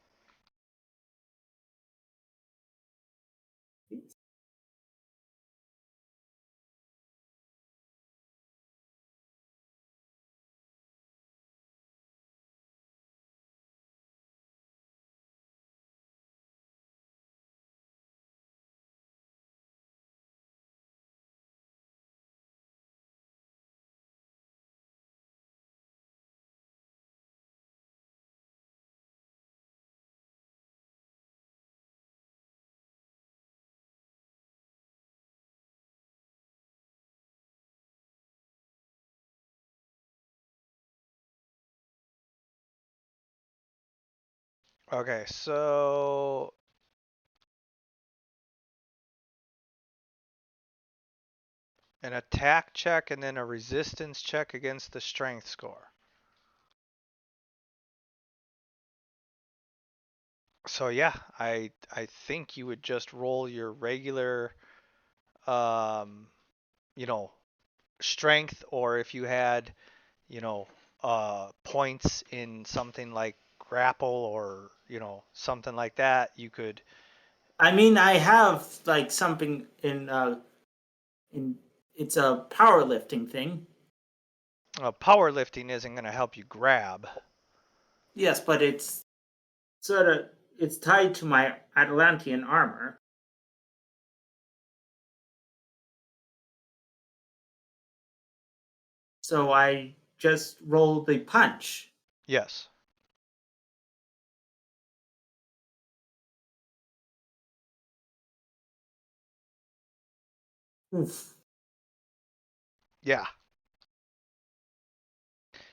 S2: Okay, so an attack check and then a resistance check against the strength score. So yeah, I think you would just roll your regular um you know strength, or if you had you know points in something like grapple or something like that, you could.
S5: I mean, I have like something in it's a powerlifting thing.
S2: Powerlifting isn't going to help you grab.
S5: Yes, but it's sort of it's tied to my Atlantean armor. So I just roll the punch.
S2: Yes.
S5: Oof.
S2: Yeah.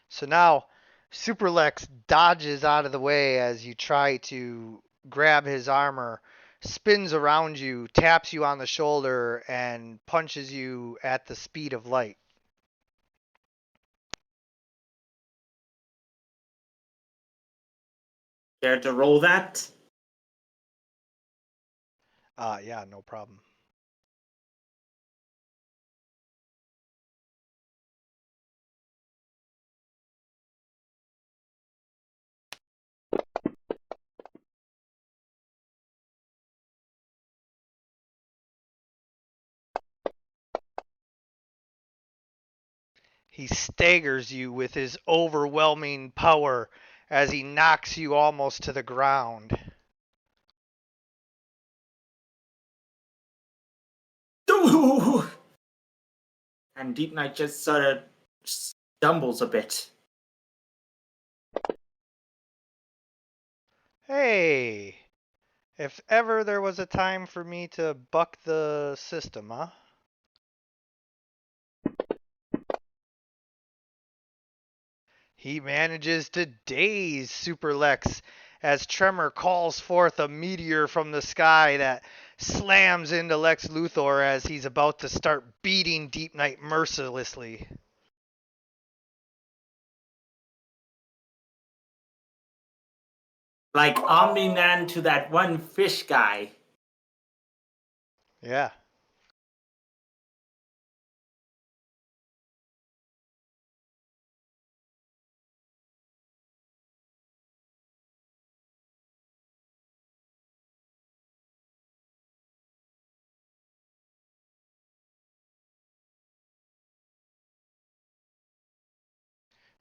S2: So now Superlex dodges out of the way as you try to grab his armor, spins around you, taps you on the shoulder, and punches you at the speed of light.
S5: Care to roll that?
S2: Yeah, no problem. He staggers you with his overwhelming power as he knocks you almost to the ground.
S5: And Deep Knight just sort of stumbles a bit.
S2: Hey, if ever there was a time for me to buck the system, huh? He manages to daze Super Lex as Tremor calls forth a meteor from the sky that slams into Lex Luthor as he's about to start beating Deep Knight mercilessly.
S5: Like Omni-Man to that one fish guy.
S2: Yeah.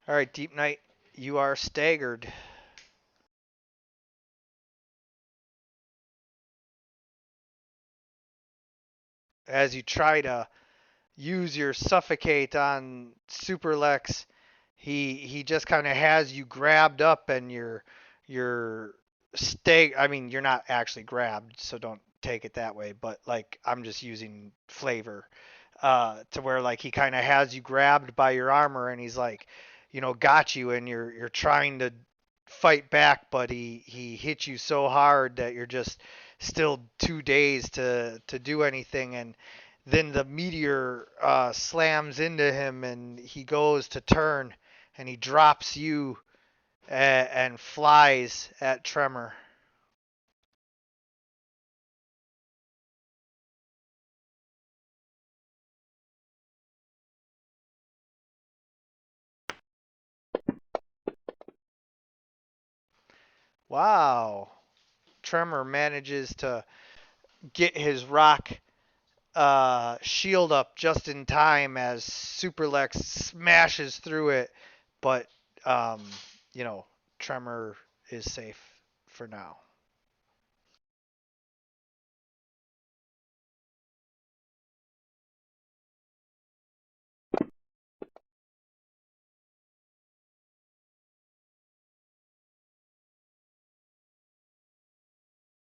S2: All right, Deep Knight, you are staggered. As you try to use your suffocate on Super Lex, he just kind of has you grabbed up, and you're I mean, you're not actually grabbed, so don't take it that way, but like I'm just using flavor to where like he kind of has you grabbed by your armor, and he's like, got you, and you're trying to fight back, but he hit you so hard that you're just still too dazed to do anything. And then the meteor slams into him, and he goes to turn, and he drops you and flies at Tremor. Wow. Tremor manages to get his rock shield up just in time as Superlex smashes through it, but um, you know, Tremor is safe for now.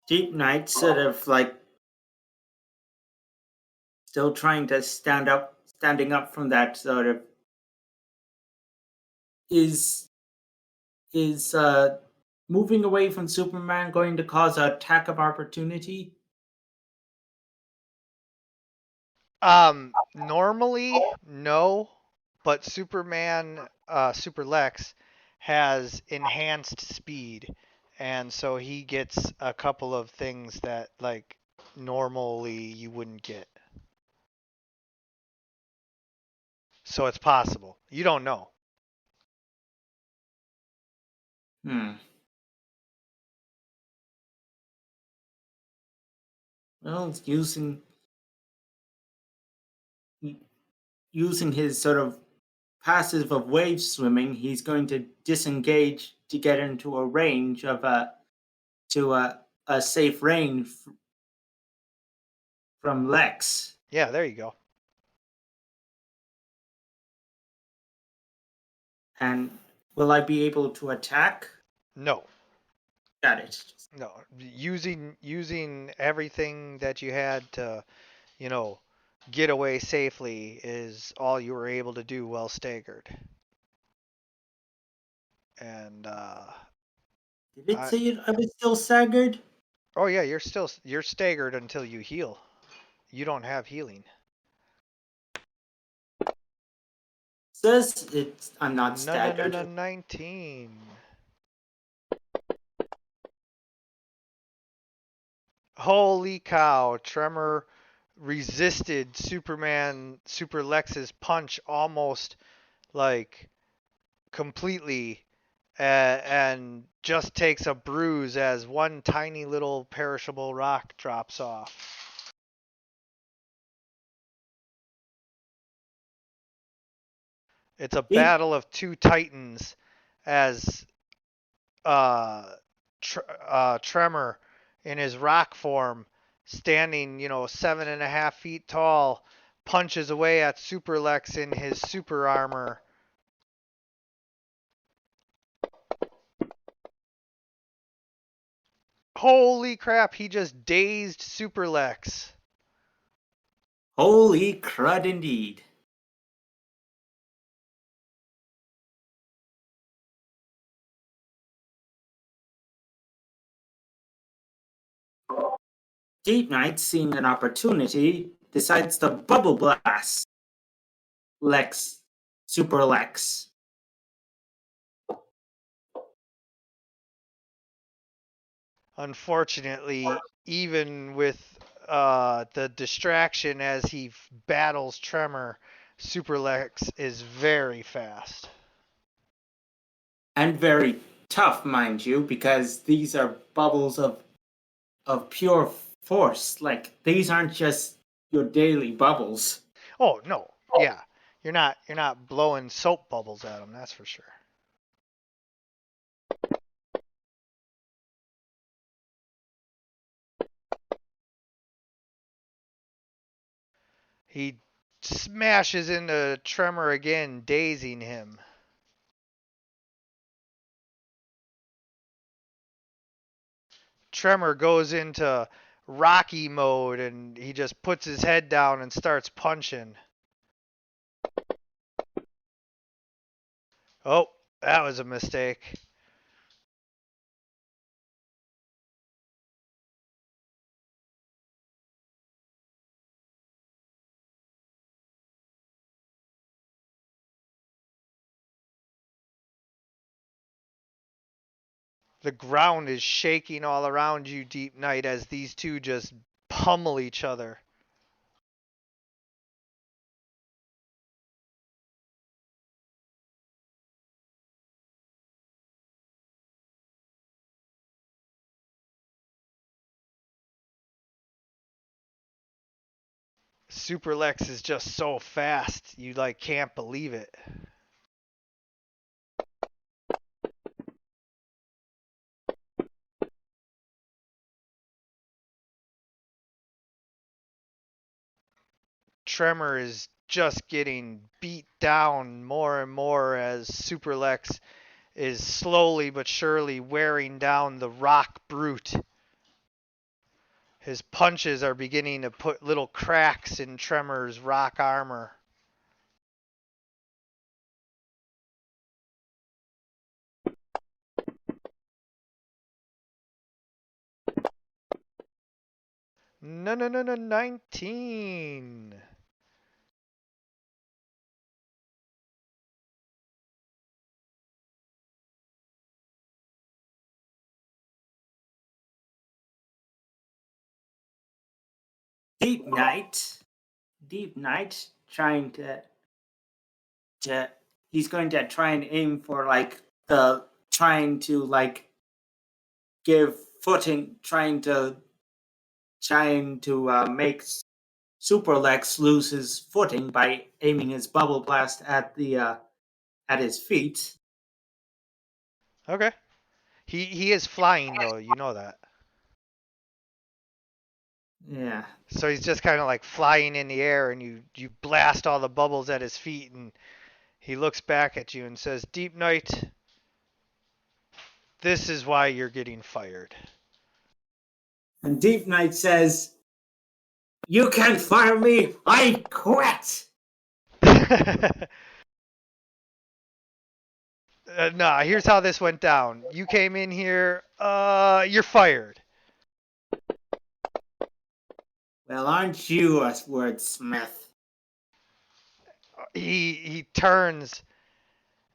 S5: Deep Knight sort of like still trying to standing up from that sort of is moving away from Superman going to cause an attack of opportunity?
S2: Normally, no, but Superman, Super Lex, has enhanced speed, and so he gets a couple of things that, like, normally you wouldn't get. So it's possible. You don't know.
S5: Hmm. Well, using his sort of passive of wave swimming, he's going to disengage to get into a range of a safe range from Lex.
S2: Yeah, there you go.
S5: And will I be able to attack?
S2: No,
S5: Got it.
S2: no. Using everything that you had to, you know, get away safely is all you were able to do while staggered. And
S5: Did it
S2: I,
S5: say I was still staggered?
S2: oh yeah, you're staggered until you heal. You don't have healing.
S5: Says it's I'm not
S2: No, no, no, no,
S5: staggered.
S2: 19. Holy cow! Tremor resisted Super Lex's punch almost like completely, and just takes a bruise as one tiny little perishable rock drops off. It's a
S5: Deep,
S2: battle of two titans as uh, Tremor in his rock form, standing, 7.5 feet tall, punches away at Super Lex in his super armor. Holy crap, he just dazed Super Lex.
S5: holy crud indeed. Deep Knight, seeing an opportunity, decides to bubble blast Lex, Super Lex.
S2: Unfortunately, even with the distraction as he battles Tremor, Super Lex is very fast.
S5: And very tough, mind you, because these are bubbles of pure force. Like these aren't just your daily bubbles.
S2: Oh no, yeah, you're not blowing soap bubbles at him. That's for sure. He smashes into Tremor again, dazing him. Tremor goes into Rocky mode and he just puts his head down and starts punching. Oh, that was a mistake. The ground is shaking all around you, Deep Night, as these two just pummel each other. Super Lex is just so fast, you like can't believe it. Tremor is just getting beat down more and more as Super Lex is slowly but surely wearing down the rock brute. His punches are beginning to put little cracks in Tremor's rock armor. No, no, no, no, 19.
S5: Deep Night. Deep Night trying to he's going to try and aim for like the trying to like give footing, trying to make Super Lex lose his footing by aiming his bubble blast at the at his feet.
S2: Okay. He is flying though, you know that.
S5: Yeah.
S2: So he's just kind of like flying in the air, and you blast all the bubbles at his feet, and he looks back at you and says, "Deep Night, this is why you're getting fired."
S5: And Deep Night says, "You can't fire me. I quit."
S2: Nah, here's how this went down. You came in here, you're fired.
S5: Well, aren't you a wordsmith?
S2: He turns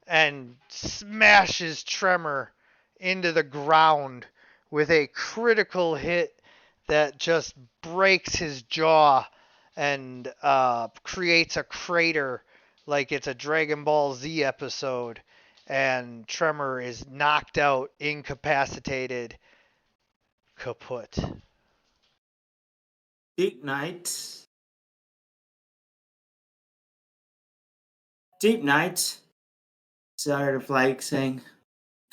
S2: and smashes Tremor into the ground with a critical hit that just breaks his jaw and creates a crater like it's a Dragon Ball Z episode. And Tremor is knocked out, incapacitated, kaput.
S5: Deep Night. Deep Night. Sort of like saying,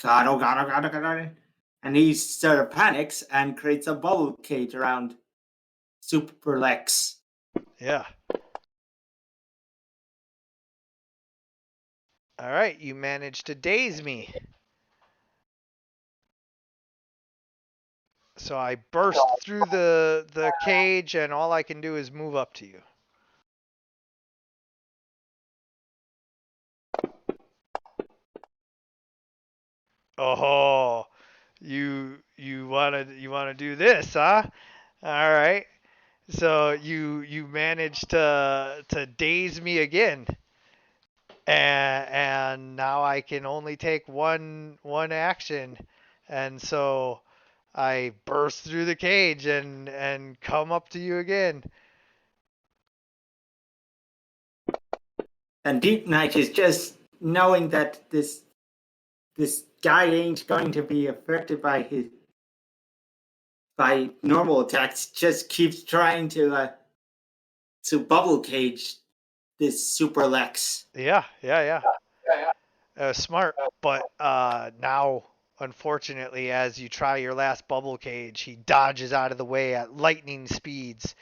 S5: "God, oh God, oh God, oh God, oh God." And he sort of panics and creates a bubble cage around Super Lex.
S2: Yeah. All right, you managed to daze me. So I burst through the cage, and all I can do is move up to you. Oh, you wanna do this, huh? All right. So you managed to daze me again, and now I can only take one action, and so I burst through the cage and come up to you again.
S5: And Deep Night is just knowing that this guy ain't going to be affected by normal attacks. Just keeps trying to bubble cage this Super Lex.
S2: Yeah, yeah, yeah. Smart, but now, unfortunately, as you try your last bubble cage, he dodges out of the way at lightning speeds,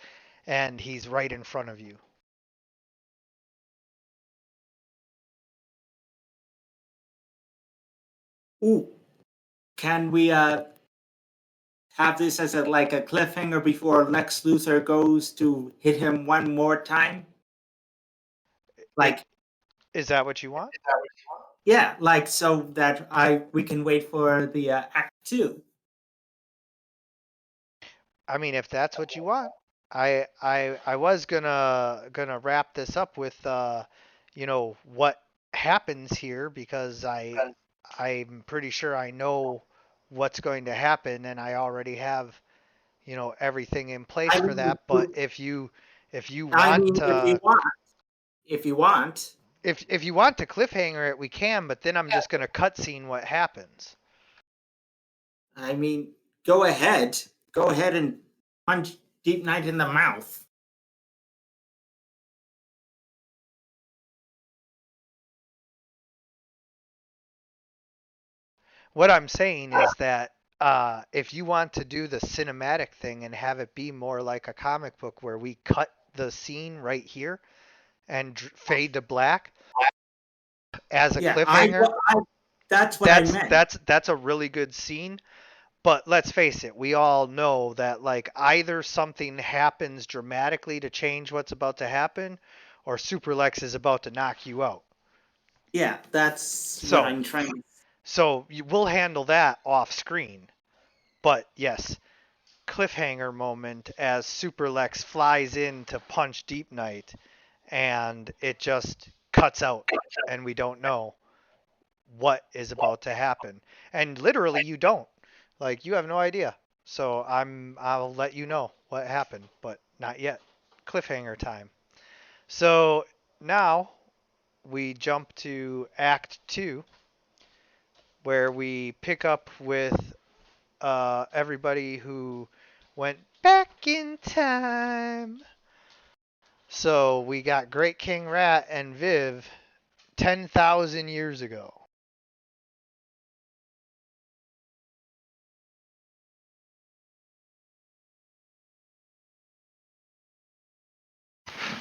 S2: and he's right in front of you.
S5: Ooh, can we have this as like a cliffhanger before Lex Luthor goes to hit him one more time? Like,
S2: Is that what you want?
S5: yeah, like so that we can wait for the Act 2.
S2: I mean, if that's what you want, I was gonna wrap this up with what happens here because I'm pretty sure I know what's going to happen, and I already have everything in place
S5: I
S2: for
S5: mean,
S2: that. But if you
S5: I
S2: want
S5: mean,
S2: to
S5: if you want,
S2: if you want to cliffhanger it, we can. But then I'm just gonna cutscene what happens.
S5: I mean, go ahead and punch Deep Night in the mouth.
S2: What I'm saying is that if you want to do the cinematic thing and have it be more like a comic book where we cut the scene right here and fade to black as a
S5: Yeah,
S2: cliffhanger,
S5: that's what I
S2: that's
S5: meant.
S2: that's that's a really good scene. But let's face it, we all know that like either something happens dramatically to change what's about to happen, or Super Lex is about to knock you out.
S5: Yeah, that's what
S2: So
S5: I'm trying.
S2: so we'll handle that off screen. But yes, cliffhanger moment as Super Lex flies in to punch Deep Knight, and it just cuts out, and we don't know what is about to happen. And literally, you don't. Like, you have no idea. So I'll let you know what happened, but not yet. Cliffhanger time. So now we jump to Act 2, where we pick up with everybody who went back in time. So we got Great King Rat and Viv 10,000 years ago.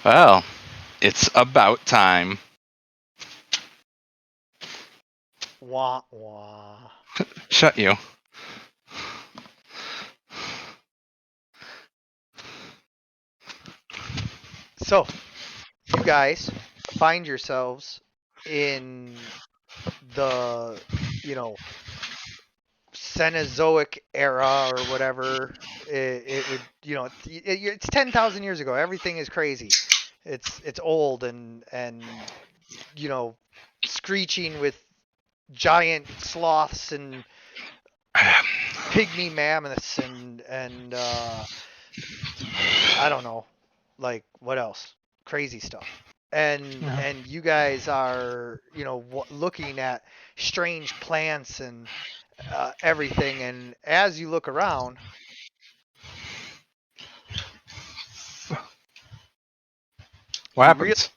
S3: Well, it's about time.
S2: Wah wah.
S3: Shut you.
S2: So, you guys find yourselves in the, Cenozoic era or whatever. It would, it's 10,000 years ago. Everything is crazy. It's old and screeching with giant sloths and pygmy mammoths and I don't know, like what else? Crazy stuff. And you guys are looking at strange plants and everything. And as you look around,
S3: What happens?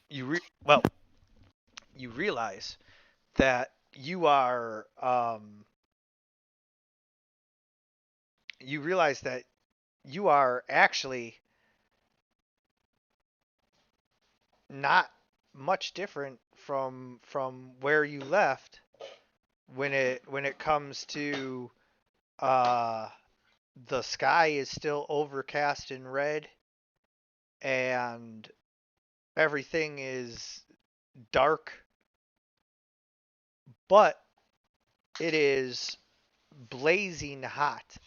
S2: you realize that you are actually not much different from where you left when it comes to uh the sky is still overcast and red, and everything is dark, but it is blazing hot.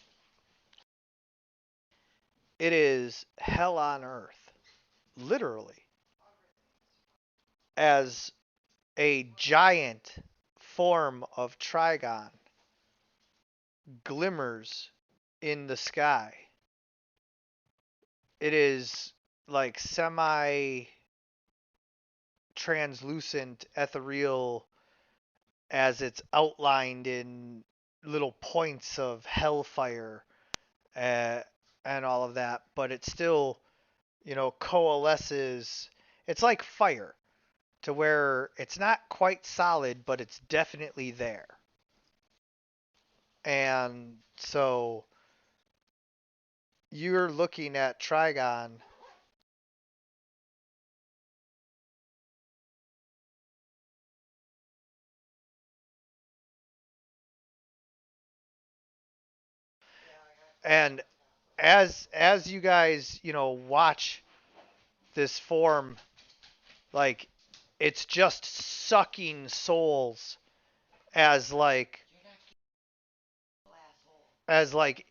S2: It is hell on earth, literally, as a giant form of Trigon glimmers in the sky. It is like semi translucent, ethereal, as it's outlined in little points of hellfire, uh, and all of that, but it still, coalesces. It's like fire, to where it's not quite solid, but it's definitely there. And so you're looking at Trigon. And as you guys, watch this form, like, it's just sucking souls as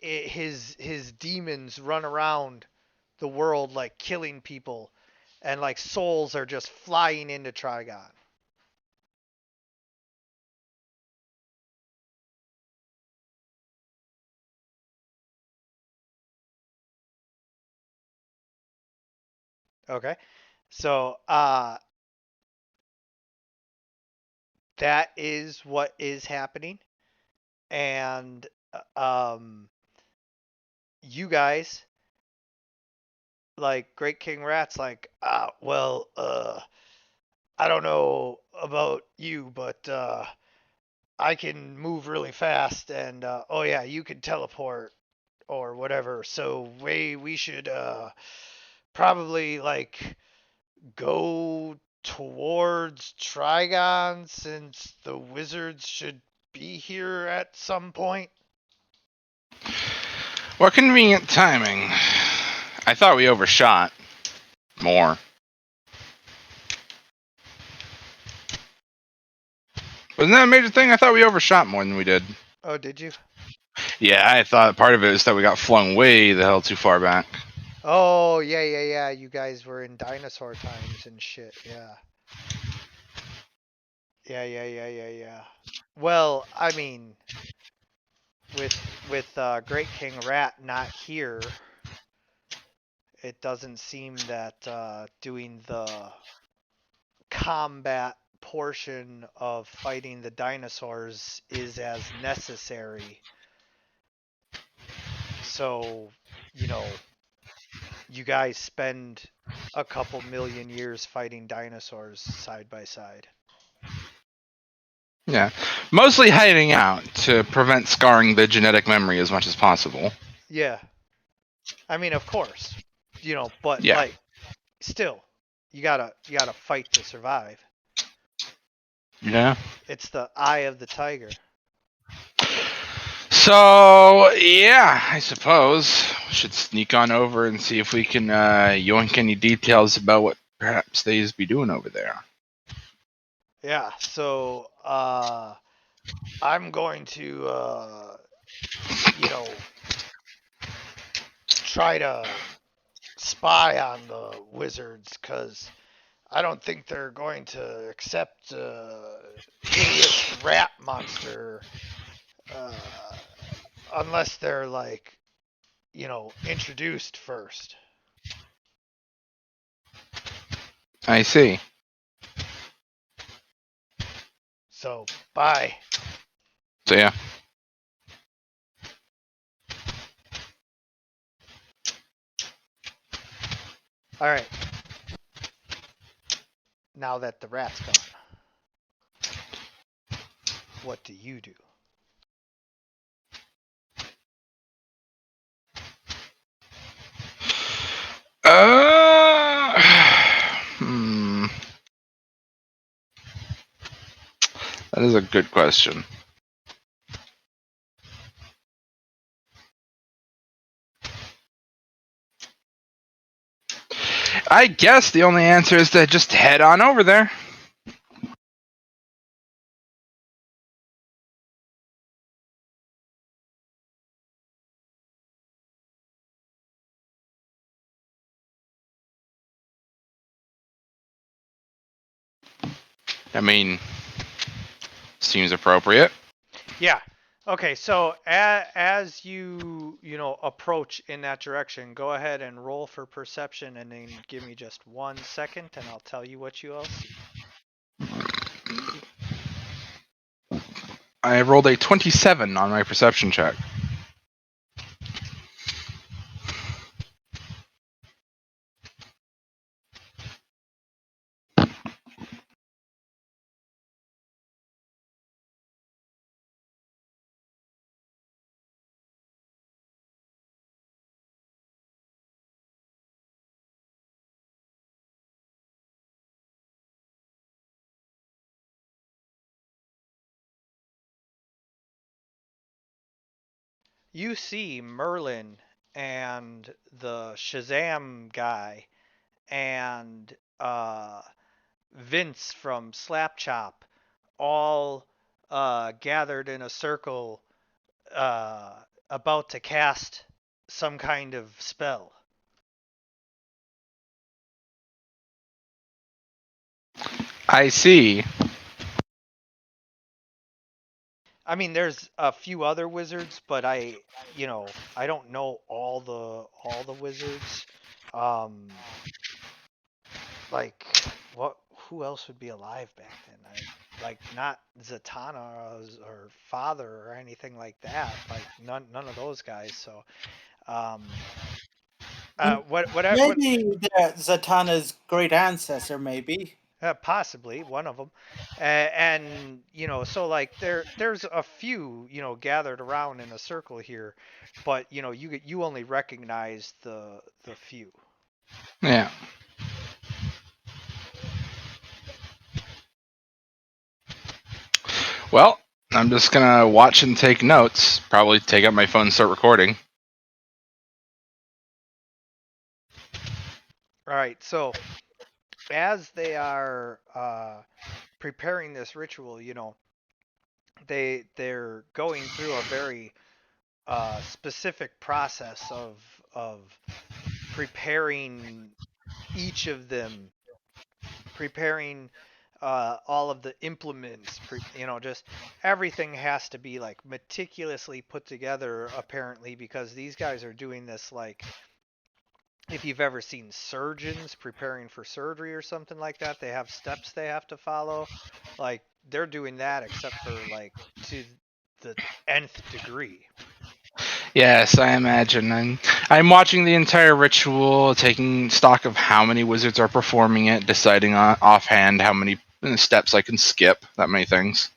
S2: his demons run around the world, like killing people, and like souls are just flying into Trigon. Okay. So that is what is happening. And you guys, like Great King Rat's like, I don't know about you, but I can move really fast, and oh yeah, you can teleport or whatever. So we should probably like go towards Trigon, since the wizards should be here at some point.
S3: What convenient timing. I thought we overshot more. Wasn't that a major thing? I thought we overshot more than we did.
S2: Oh, did you?
S3: Yeah, I thought part of it is that we got flung way the hell too far back.
S2: Oh, yeah. You guys were in dinosaur times and shit. Yeah. Yeah. Well, I mean, with Great King Rat not here, it doesn't seem that doing the combat portion of fighting the dinosaurs is as necessary. So, you know, you guys spend a couple million years fighting dinosaurs side by side.
S3: Yeah, mostly hiding out to prevent scarring the genetic memory as much as possible.
S2: Yeah. I mean, of course. But
S3: Yeah.
S2: like still, you gotta fight to survive.
S3: Yeah.
S2: It's the eye of the tiger.
S3: So yeah, I suppose we should sneak on over and see if we can yoink any details about what perhaps they's be doing over there.
S2: Yeah, so I'm going to try to spy on the wizards because I don't think they're going to accept hideous rat monster uh, unless they're like introduced first.
S3: I see.
S2: So bye.
S3: So yeah.
S2: All right. Now that the rat's gone, what do you do?
S3: Uh, hmm. That is a good question. I guess the only answer is to just head on over there. I mean, seems appropriate.
S2: Yeah. Okay, so as you approach in that direction, go ahead and roll for perception and then give me just 1 second and I'll tell you what you all see.
S3: I rolled a 27 on my perception check.
S2: You see Merlin and the Shazam guy and Vince from Slapchop all gathered in a circle about to cast some kind of spell.
S3: I see.
S2: I mean, there's a few other wizards, but I don't know all the wizards. Like what? Who else would be alive back then? Like not Zatanna or father or anything like that. Like none of those guys. So, what
S4: Maybe Zatanna's great ancestor, maybe.
S2: Possibly one of them, and so like there's a few gathered around in a circle here, but you only recognize the few.
S3: Yeah. Well, I'm just gonna watch and take notes. Probably take out my phone and start recording.
S2: All right, so as they are preparing this ritual, they're going through a very specific process of preparing each of them, preparing all of the implements, just everything has to be like meticulously put together apparently, because these guys are doing this like, if you've ever seen surgeons preparing for surgery or something like that, they have steps they have to follow. Like they're doing that, except for like to the nth degree.
S3: Yes, I imagine. I'm watching the entire ritual, taking stock of how many wizards are performing it, deciding on offhand how many steps I can skip. That many things.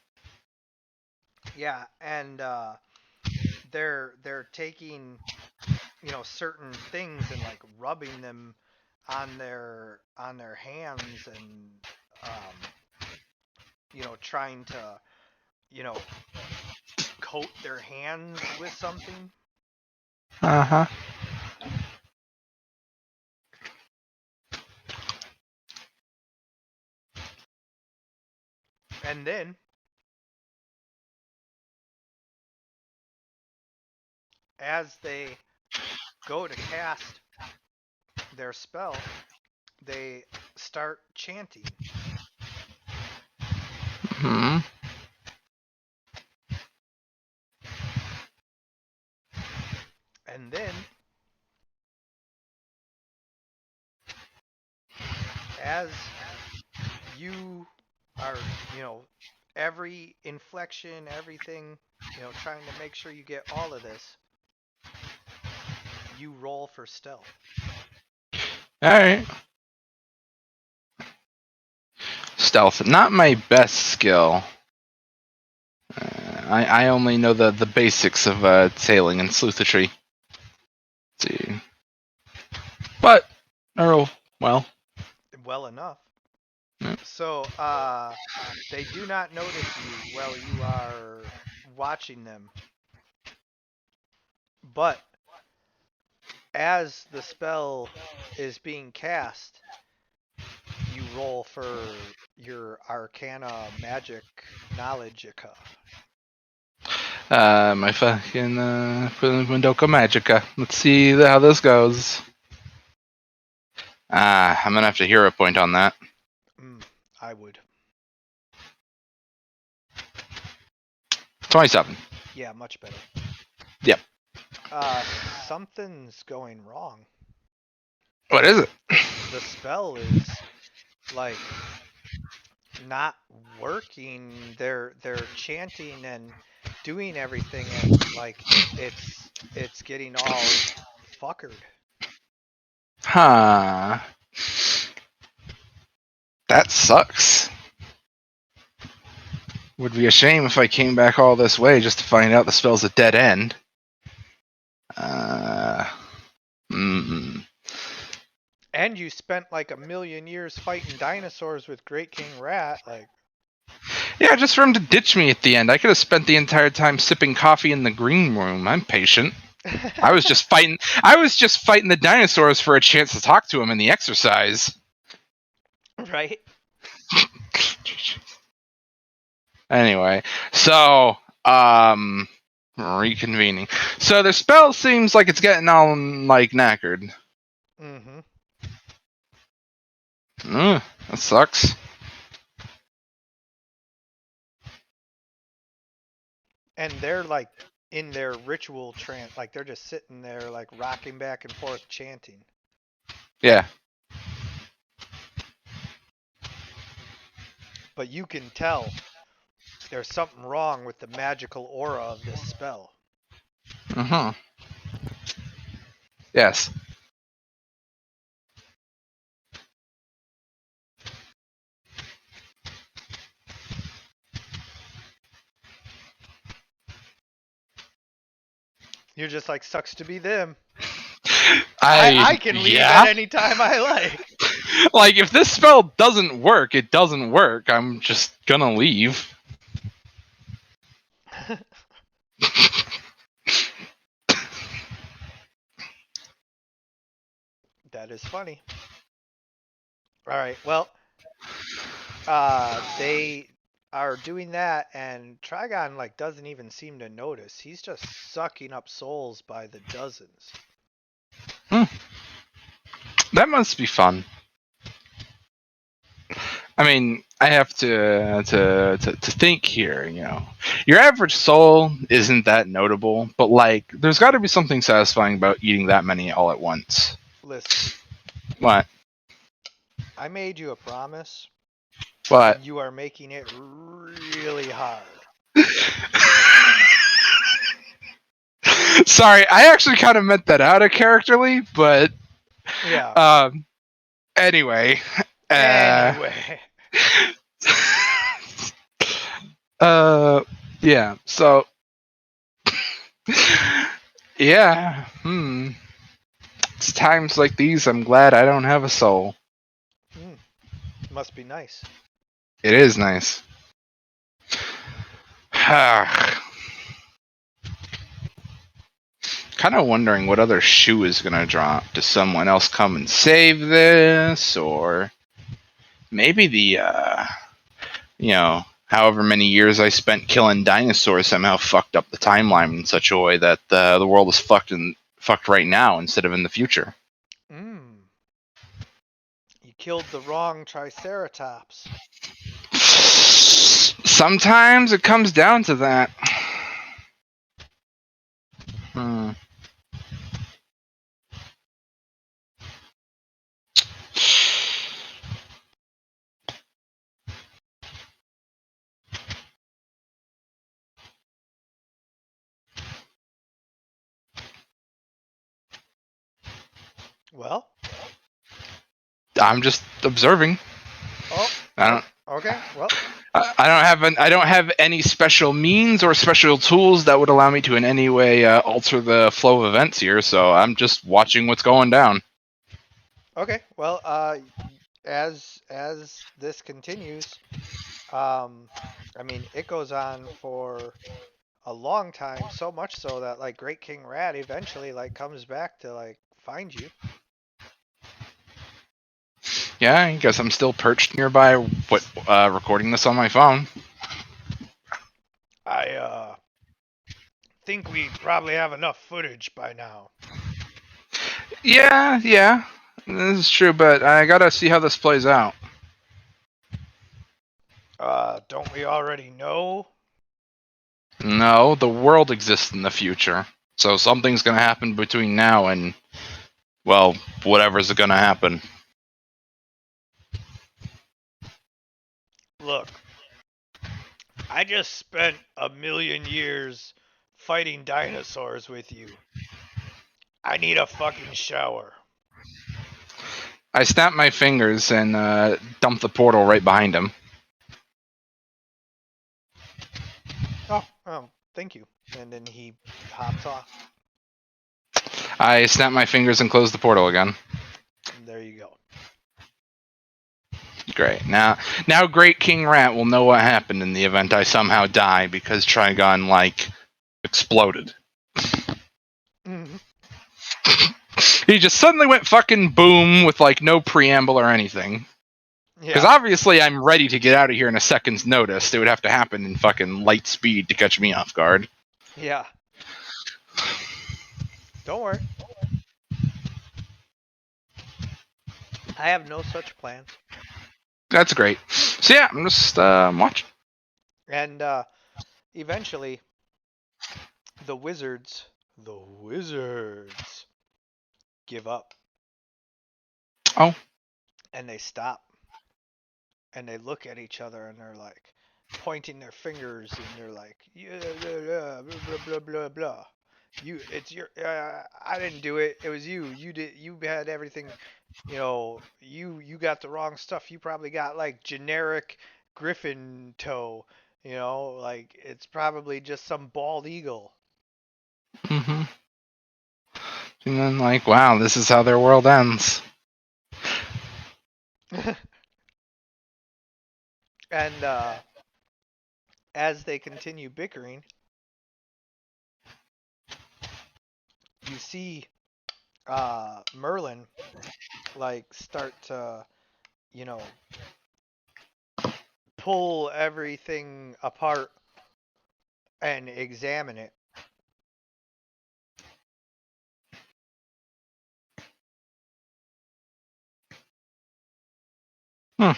S2: Yeah, and they're taking certain things and like rubbing them on their hands, and trying to you know coat their hands with something.
S3: Uh huh.
S2: And then as they go to cast their spell, they start chanting.
S3: Hmm.
S2: And then as you are, every inflection, everything, trying to make sure you get all of this, you roll for stealth.
S3: All right. Stealth, not my best skill. I only know the basics of sailing and sleuthitry. Let's see, but I roll well.
S2: Well enough.
S3: Yep.
S2: So, they do not notice you while you are watching them. But as the spell is being cast, you roll for your Arcana Magic Knowledge-ica.
S3: My fucking Mendoka Magica. Let's see how this goes. I'm gonna have to hero point on that.
S2: I would.
S3: 27.
S2: Yeah, much better.
S3: Yep.
S2: Something's going wrong.
S3: What is it?
S2: The spell is like not working. They're chanting and doing everything, and like it's getting all fuckered.
S3: Huh. That sucks. Would be a shame if I came back all this way just to find out the spell's a dead end.
S2: And you spent like 1,000,000 years fighting dinosaurs with Great King Rat, like.
S3: Yeah, just for him to ditch me at the end. I could have spent the entire time sipping coffee in the green room. I'm patient. I was just fighting the dinosaurs for a chance to talk to him in the exercise.
S2: Right?
S3: Anyway, so reconvening. So the spell seems like it's getting all like knackered.
S2: Mm-hmm.
S3: That sucks.
S2: And they're like in their ritual trance, like they're just sitting there like rocking back and forth chanting.
S3: Yeah.
S2: But you can tell there's something wrong with the magical aura of this spell.
S3: Uh-huh. Yes.
S2: You're just like, sucks to be them. I can leave at any time I like.
S3: Like, if this spell doesn't work, it doesn't work. I'm just gonna leave.
S2: That is funny. All right. Well, they are doing that, and Trigon like doesn't even seem to notice. He's just sucking up souls by the dozens.
S3: That must be fun. I mean, I have to think here. You know, your average soul isn't that notable, but like, there's got to be something satisfying about eating that many all at once.
S2: Listen,
S3: What?
S2: I made you a promise,
S3: What?
S2: and you are making it really hard.
S3: Sorry, I actually kind of meant that out of characterly, but
S2: Yeah.
S3: anyway.
S2: Anyway.
S3: Yeah. So, yeah. It's times like these I'm glad I don't have a soul.
S2: Must be nice.
S3: It is nice. Kind of wondering what other shoe is gonna drop. Does someone else come and save this, or maybe the however many years I spent killing dinosaurs somehow fucked up the timeline in such a way that the world is fucked right now instead of in the future.
S2: You killed the wrong Triceratops.
S3: Sometimes it comes down to that.
S2: Well,
S3: I'm just observing.
S2: oh,
S3: I don't.
S2: okay. Well,
S3: I don't have any special means or special tools that would allow me to in any way alter the flow of events here. So I'm just watching what's going down.
S2: okay. Well, as this continues, I mean, it goes on for a long time, so much so that like Great King Rat eventually like comes back to like find you.
S3: Yeah, I guess I'm still perched nearby, recording this on my phone.
S2: I think we probably have enough footage by now.
S3: Yeah, this is true, but I gotta see how this plays out.
S2: Don't we already know?
S3: No, the world exists in the future, so something's gonna happen between now and, well, whatever's gonna happen.
S2: Look, I just spent 1,000,000 years fighting dinosaurs with you. I need a fucking shower.
S3: I snap my fingers and dump the portal right behind him.
S2: Oh, thank you. And then he hops off.
S3: I snap my fingers and close the portal again.
S2: And there you go.
S3: Great. Now Great King Rat will know what happened in the event I somehow die because Trigon, like, exploded.
S2: Mm-hmm.
S3: He just suddenly went fucking boom with, like, no preamble or anything. Because obviously I'm ready to get out of here in a second's notice. It would have to happen in fucking light speed to catch me off guard.
S2: Yeah. Don't worry. I have no such plans.
S3: That's great. So yeah, I'm just watching.
S2: And eventually, the wizards give up.
S3: Oh.
S2: And they stop. And they look at each other and they're like pointing their fingers and they're like, yeah, blah, blah, blah, blah, blah. It's your, I didn't do it. It was you. You had everything, you got the wrong stuff. You probably got like generic griffin toe, like it's probably just some bald eagle.
S3: Mm-hmm. And then, like, wow, this is how their world ends.
S2: And as they continue bickering, you see Merlin like start to, pull everything apart and examine it.
S3: Hmm.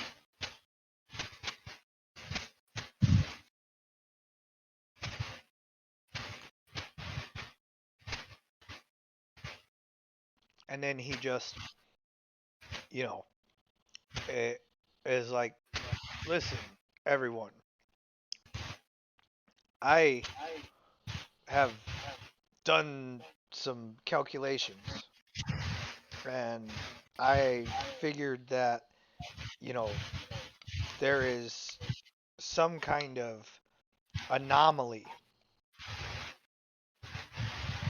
S2: And then he just, you know, it is like, listen, everyone, I have done some calculations and I figured that, you know, there is some kind of anomaly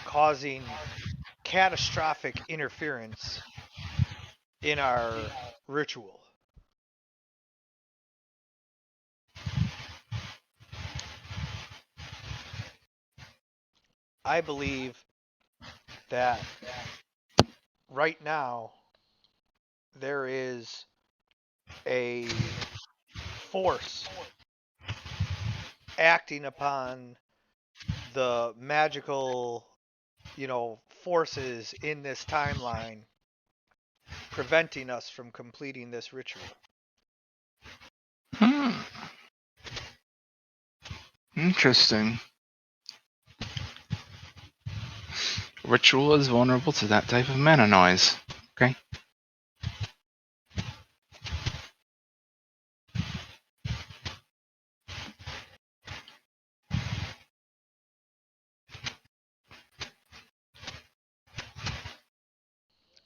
S2: causing catastrophic interference in our ritual. I believe that right now there is a force acting upon the magical, forces in this timeline preventing us from completing this ritual.
S3: Hmm. Interesting. Ritual is vulnerable to that type of mana noise. Okay.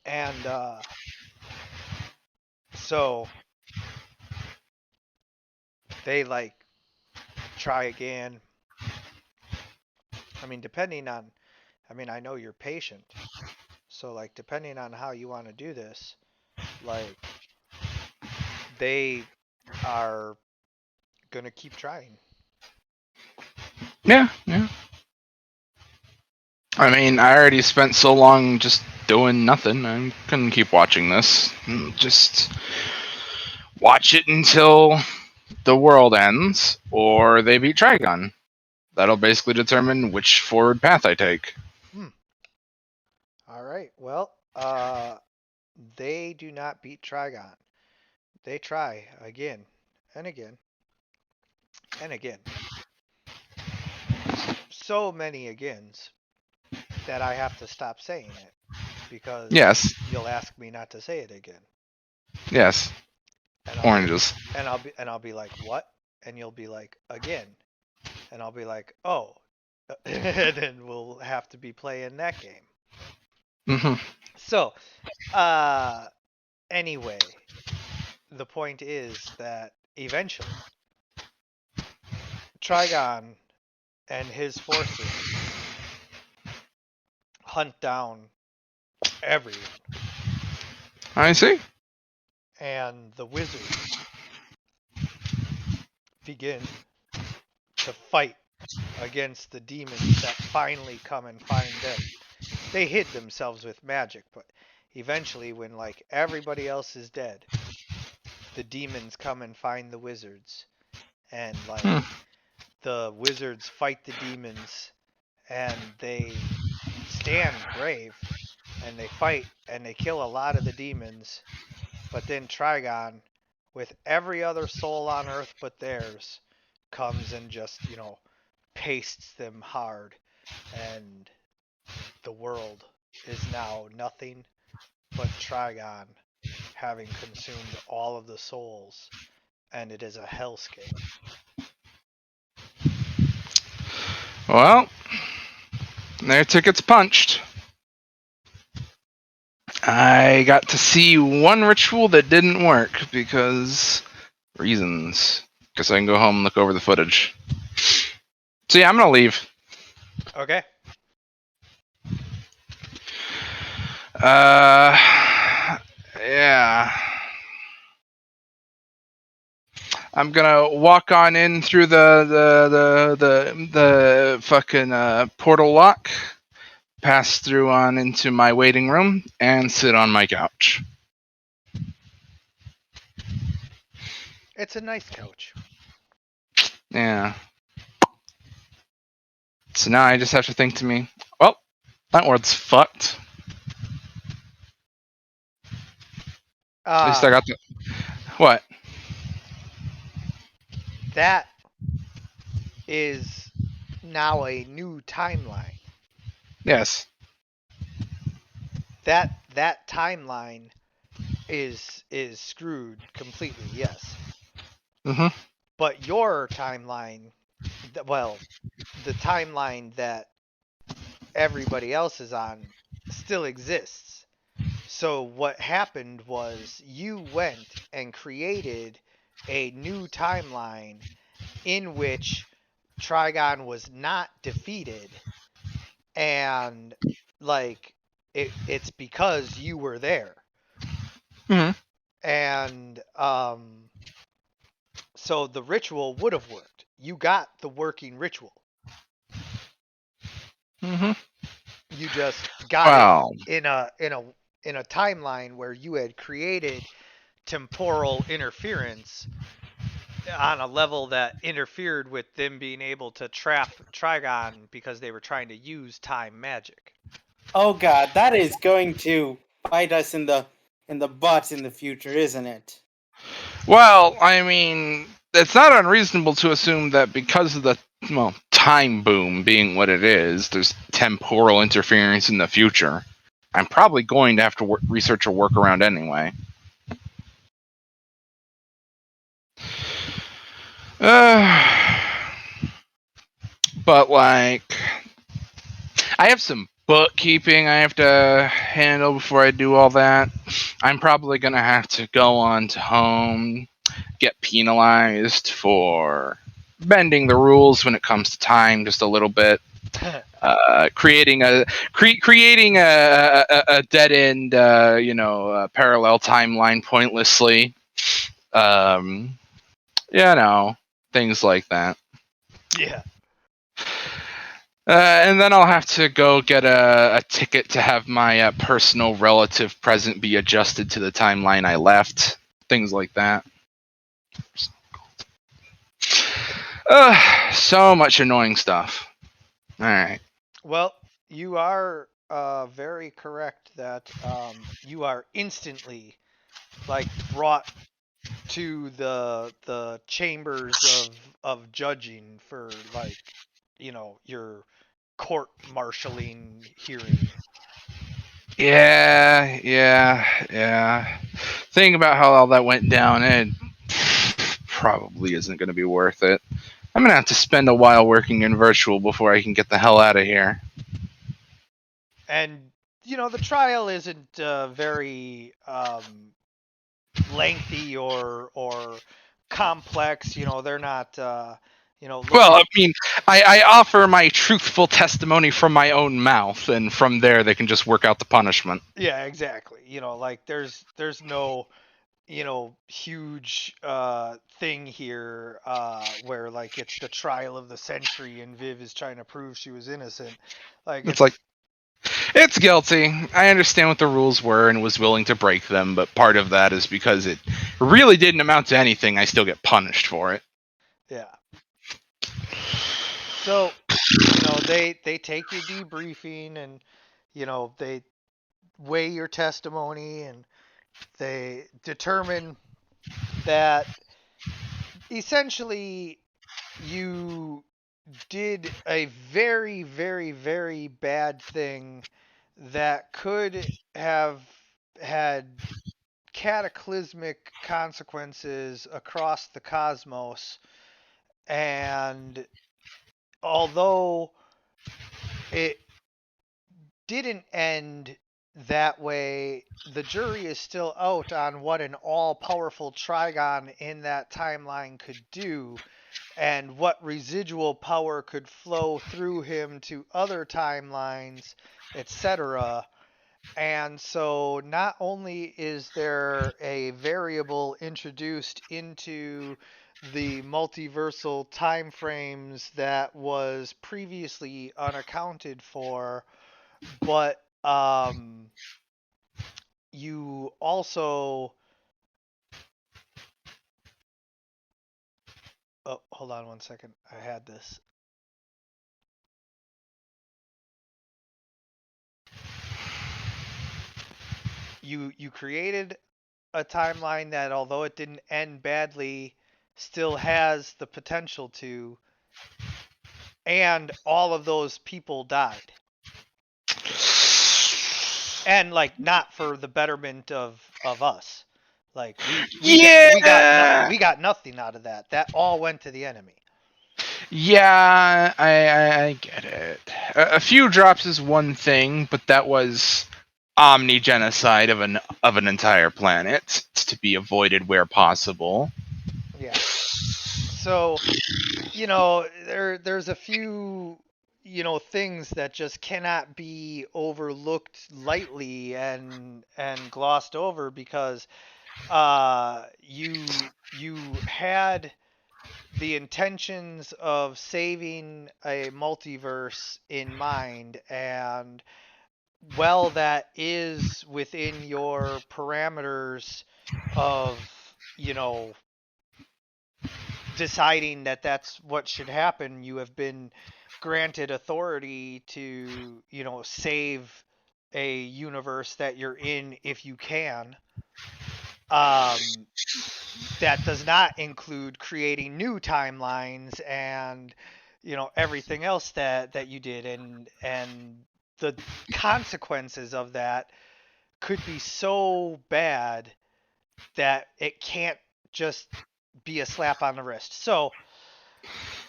S2: And so they like try again. I mean, I know you're patient. So like depending on how you want to do this, like they are going to keep trying.
S3: Yeah, yeah. I mean, I already spent so long just doing nothing. I couldn't keep watching this. Just watch it until the world ends, or they beat Trigon. That'll basically determine which forward path I take.
S2: All right. Well, they do not beat Trigon. They try again and again and again. So many agains that I have to stop saying it because
S3: Yes,
S2: you'll ask me not to say it again.
S3: yes.
S2: And
S3: Oranges.
S2: I'll be like, "What?" And you'll be like, "Again." And I'll be like, "Oh." And then we'll have to be playing that game.
S3: Mm-hmm.
S2: So, anyway, the point is that eventually Trigon and his forces hunt down everyone,
S3: I see.
S2: and the wizards begin to fight against the demons that finally come and find them. They hid themselves with magic, but eventually, when like everybody else is dead, the demons come and find the wizards, and like the wizards fight the demons, and they stand brave, and they fight, and they kill a lot of the demons. But then Trigon, with every other soul on Earth but theirs, comes and just, pastes them hard. And the world is now nothing but Trigon having consumed all of the souls. And it is a hellscape.
S3: Well, their ticket's punched. I got to see one ritual that didn't work because reasons. Guess I can go home and look over the footage. So yeah, I'm gonna leave.
S2: Okay.
S3: Yeah. I'm gonna walk on in through the fucking portal lock, pass through on into my waiting room, and sit on my couch.
S2: It's a nice couch.
S3: Yeah. So now I just have to think to me, well, that word's fucked. At least I got the what?
S2: That is now a new timeline.
S3: Yes.
S2: That timeline is screwed completely. Yes.
S3: Mm-hmm.
S2: But your timeline, well, the timeline that everybody else is on still exists. So what happened was you went and created a new timeline in which Trigon was not defeated, and like it's because you were there.
S3: Mm-hmm.
S2: And so the ritual would have worked. You got the working ritual.
S3: Mm-hmm.
S2: You just got it
S3: Well,
S2: in a timeline where you had created temporal interference on a level that interfered with them being able to trap Trigon because they were trying to use time magic.
S4: Oh god, that is going to bite us in the butt in the future, isn't it?
S3: well, I mean, it's not unreasonable to assume that because of the time boom being what it is, there's temporal interference in the future. I'm probably going to have to research a workaround anyway. But like, I have some bookkeeping I have to handle before I do all that. I'm probably gonna have to go on to home, get penalized for bending the rules when it comes to time just a little bit. Creating a dead end, parallel timeline pointlessly. Things like that.
S2: Yeah.
S3: And then I'll have to go get a ticket to have my personal relative present be adjusted to the timeline I left. Things like that. So much annoying stuff. All right.
S2: Well, you are very correct that you are instantly brought to the chambers of judging for your court martialing hearing.
S3: Yeah. Thinking about how all that went down, it probably isn't going to be worth it. I'm going to have to spend a while working in virtual before I can get the hell out of here.
S2: And the trial isn't very lengthy or complex. They're not
S3: Well,
S2: looking.
S3: I mean, I offer my truthful testimony from my own mouth, and from there they can just work out the punishment.
S2: Yeah, exactly. There's no huge thing here where it's the trial of the century and Viv is trying to prove she was innocent.
S3: It's like, it's guilty. I understand what the rules were and was willing to break them, but part of that is because it really didn't amount to anything. I still get punished for it.
S2: Yeah. So, they take your debriefing and they weigh your testimony and they determine that essentially you did a very, very, very bad thing that could have had cataclysmic consequences across the cosmos. And although it didn't end that way, the jury is still out on what an all powerful Trigon in that timeline could do and what residual power could flow through him to other timelines, etc. And so not only is there a variable introduced into the multiversal time frames that was previously unaccounted for, but you also Oh, hold on one second. I had this. You created a timeline that, although it didn't end badly, still has the potential to, and all of those people died. And like not for the betterment of us. Like
S3: Yeah,
S2: we got nothing out of that. That all went to the enemy.
S3: yeah, I get it. A few drops is one thing, but that was omni-genocide of an entire planet to be avoided where possible.
S2: Yeah. So, there's a few things that just cannot be overlooked lightly and glossed over because you had the intentions of saving a multiverse in mind, and well, that is within your parameters of deciding that that's what should happen. You have been granted authority to save a universe that you're in if you can. um that does not include creating new timelines and everything else that you did, and the consequences of that could be so bad that it can't just be a slap on the wrist. So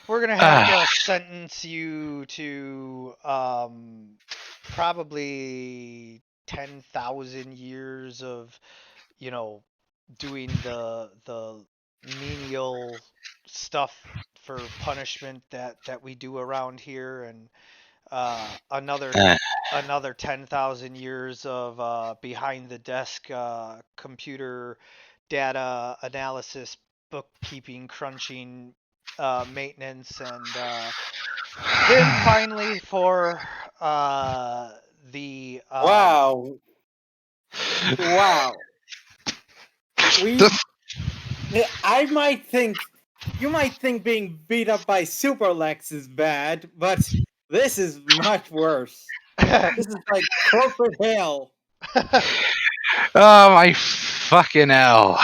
S2: we're gonna have
S3: Ah,
S2: to sentence you to probably 10,000 years of doing the menial stuff for punishment that we do around here, and another
S3: ah.
S2: 10,000 years of behind the desk computer data analysis, bookkeeping, crunching, maintenance, and then finally for the
S4: Wow. Wow. We I might think you might think being beat up by Super Lex is bad, but this is much worse. This is like corporate hell.
S3: Oh my fucking hell.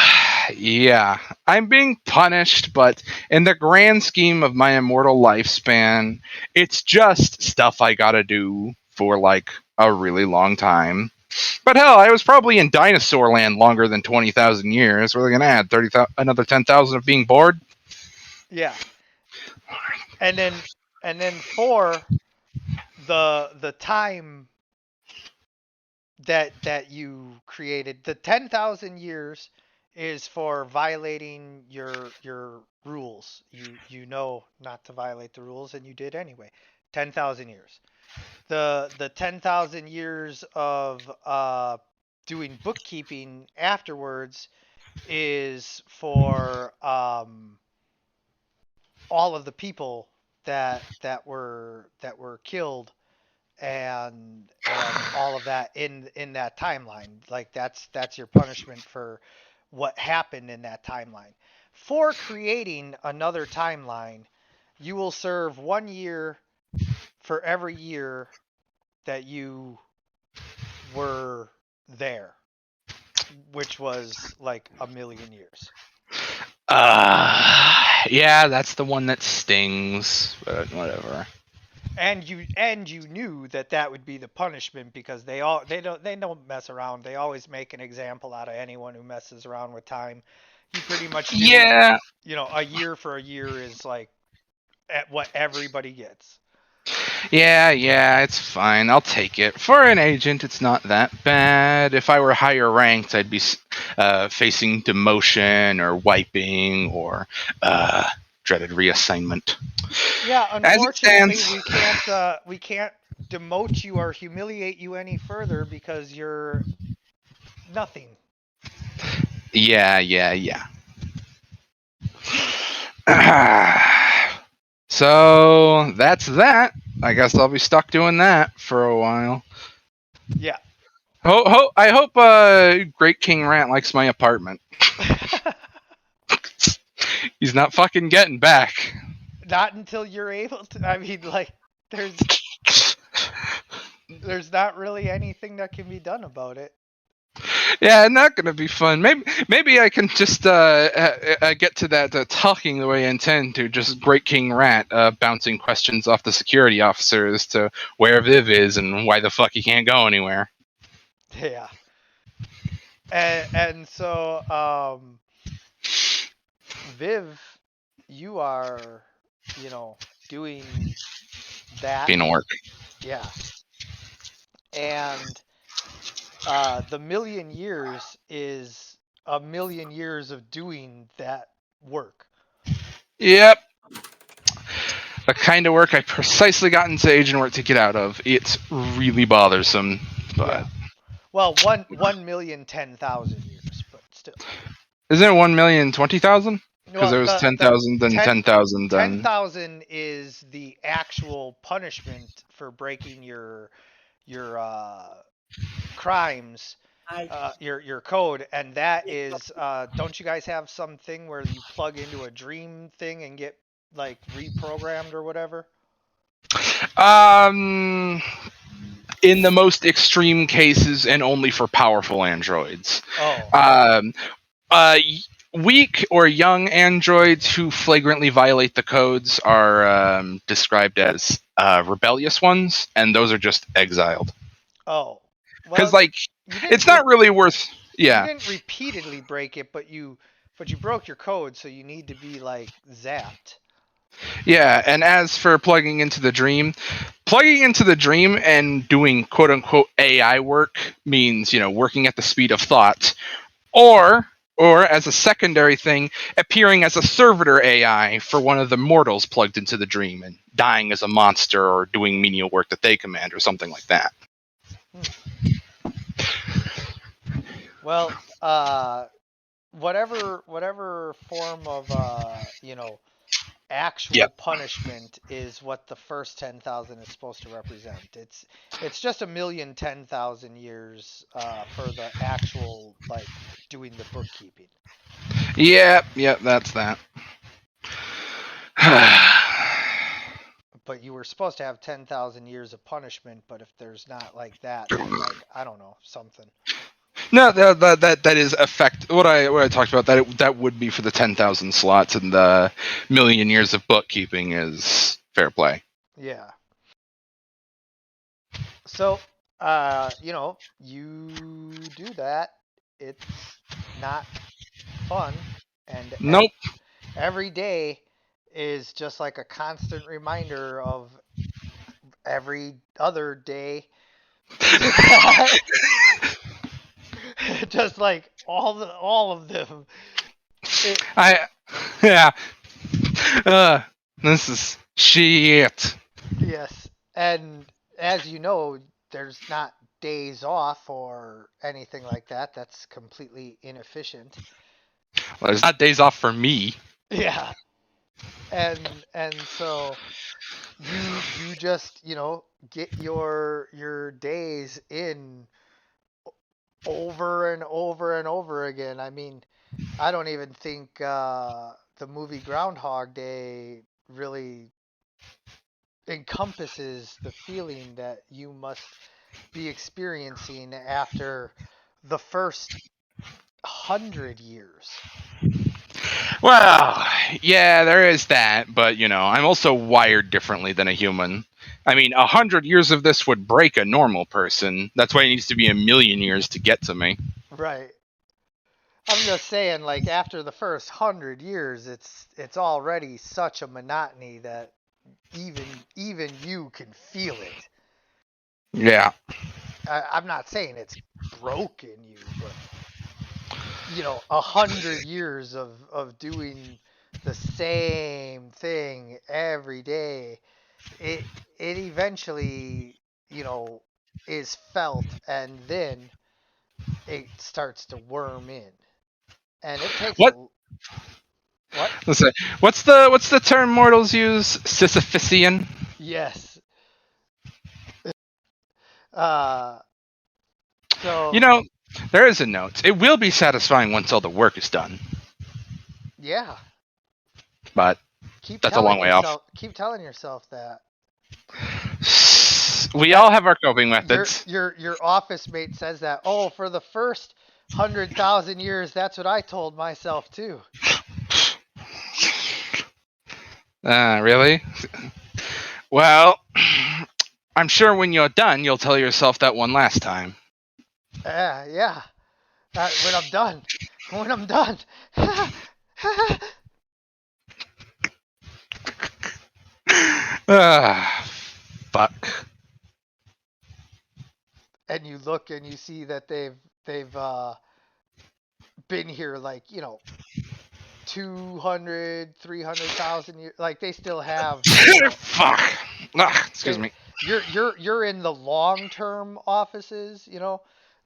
S3: Yeah, I'm being punished, but in the grand scheme of my immortal lifespan, it's just stuff I gotta do for like a really long time. But hell, I was probably in dinosaur land longer than 20,000 years. What are they gonna add? Another 10,000 of being bored?
S2: Yeah, and then for the time that you created, the 10,000 years is for violating your rules. You know not to violate the rules, and you did anyway. 10,000 years. The 10,000 years of doing bookkeeping afterwards is for all of the people that were killed, and all of that in that timeline. Like that's your punishment for what happened in that timeline. For creating another timeline, you will serve 1 year for every year that you were there, which was like a million years.
S3: Yeah, that's the one that stings, but whatever.
S2: And you knew that would be the punishment because they don't mess around. They always make an example out of anyone who messes around with time. You pretty much knew,
S3: Yeah,
S2: a year for a year is like at what everybody gets.
S3: yeah, it's fine. I'll take it. For an agent, it's not that bad. If I were higher ranked, I'd be facing demotion or wiping or dreaded reassignment.
S2: Yeah,
S3: As it
S2: unfortunately,
S3: stands,
S2: we can't demote you or humiliate you any further because you're nothing.
S3: yeah. So that's that. I guess I'll be stuck doing that for a while.
S2: Yeah.
S3: I hope Great King Rant likes my apartment. He's not fucking getting back.
S2: Not until you're able to. I mean, like, there's not really anything that can be done about it.
S3: Yeah, not gonna be fun. Maybe I can just get to that talking the way I intend to. Just Great King Rat bouncing questions off the security officer as to where Viv is and why the fuck he can't go anywhere.
S2: Yeah. And so, Viv, you are, doing that.
S3: Being work.
S2: Yeah. And the million years is a million years of doing that work.
S3: Yep. The kind of work I precisely got into agent work to get out of. It's really bothersome, but
S2: Yeah. Well, 1,010,000 years, but still.
S3: isn't it 1,020,000? Because
S2: Well,
S3: there was 10,000, then 10,000, then
S2: 10,000 is the actual punishment for breaking your crimes, your code, and that is don't you guys have something where you plug into a dream thing and get like reprogrammed or whatever?
S3: In the most extreme cases, and only for powerful androids.
S2: Oh.
S3: Weak or young androids who flagrantly violate the codes are described as rebellious ones, and those are just exiled.
S2: Oh.
S3: Because,
S2: Well,
S3: it's not really worth. Yeah.
S2: You didn't repeatedly break it, but you broke your code, so you need to be like zapped.
S3: Yeah, and as for plugging into the dream and doing quote unquote AI work means, working at the speed of thought, or as a secondary thing, appearing as a servitor AI for one of the mortals plugged into the dream and dying as a monster or doing menial work that they command or something like that.
S2: Well, whatever form of actual punishment is what the first 10,000 is supposed to represent. It's just 1,010,000 years for the actual like doing the bookkeeping.
S3: Yep, that's that.
S2: But you were supposed to have 10,000 years of punishment, but if there's not like that, then like I don't know, something.
S3: No, that is what I talked about. That would be for the 10,000 slots, and the million years of bookkeeping is fair play.
S2: Yeah. So, you do that. It's not fun, and
S3: Nope.
S2: Every day is just like a constant reminder of every other day. Just like all of them.
S3: This is shit.
S2: Yes, and as you know, there's not days off or anything like that. That's completely inefficient.
S3: Well, there's not days off for me.
S2: Yeah, and so you just get your days in over and over and over again. I mean, I don't even think the movie Groundhog Day really encompasses the feeling that you must be experiencing after the first 100 years.
S3: Well, yeah, there is that, but I'm also wired differently than a human. I mean, 100 years of this would break a normal person. That's why it needs to be 1,000,000 years to get to me.
S2: Right. I'm just saying, like after the first 100 years, it's already such a monotony that even you can feel it.
S3: Yeah.
S2: I'm not saying it's broken you, but 100 years of doing the same thing every day, it eventually is felt, and then it starts to worm in, and it takes
S3: what?
S2: What?
S3: Let's say, what's the term mortals use? Sisyphusian.
S2: Yes. So
S3: there is a note. It will be satisfying once all the work is done.
S2: yeah.
S3: but
S2: Keep
S3: that's a long
S2: telling
S3: way off.
S2: yourself. Keep telling yourself that.
S3: We
S2: That
S3: all have our coping methods.
S2: your office mate says that. Oh, for the first 100,000 years, that's what I told myself too.
S3: Really? Well, I'm sure when you're done, you'll tell yourself that one last time.
S2: Yeah. When I'm done. When I'm done.
S3: Fuck.
S2: And you look and you see that they've been here like 200, 300,000 years. Like they still have
S3: Fuck. Excuse
S2: they
S3: me.
S2: you're in the long term offices,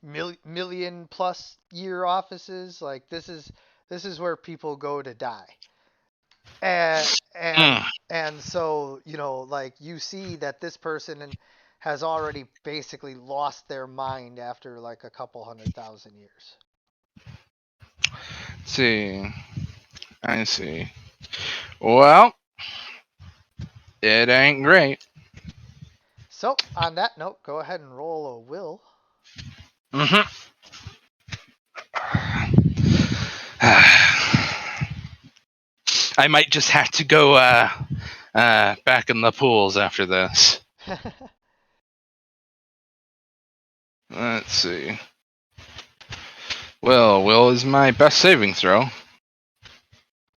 S2: million plus year offices. Like this is where people go to die. And and
S3: Mm.
S2: and so, like you see that this person has already basically lost their mind after like a couple 100,000 years.
S3: Let's see. I see. Well, it ain't great.
S2: So, on that note, go ahead and roll a will.
S3: Mm-hmm. I might just have to go back in the pools after this. Let's see. Well, Will is my best saving throw,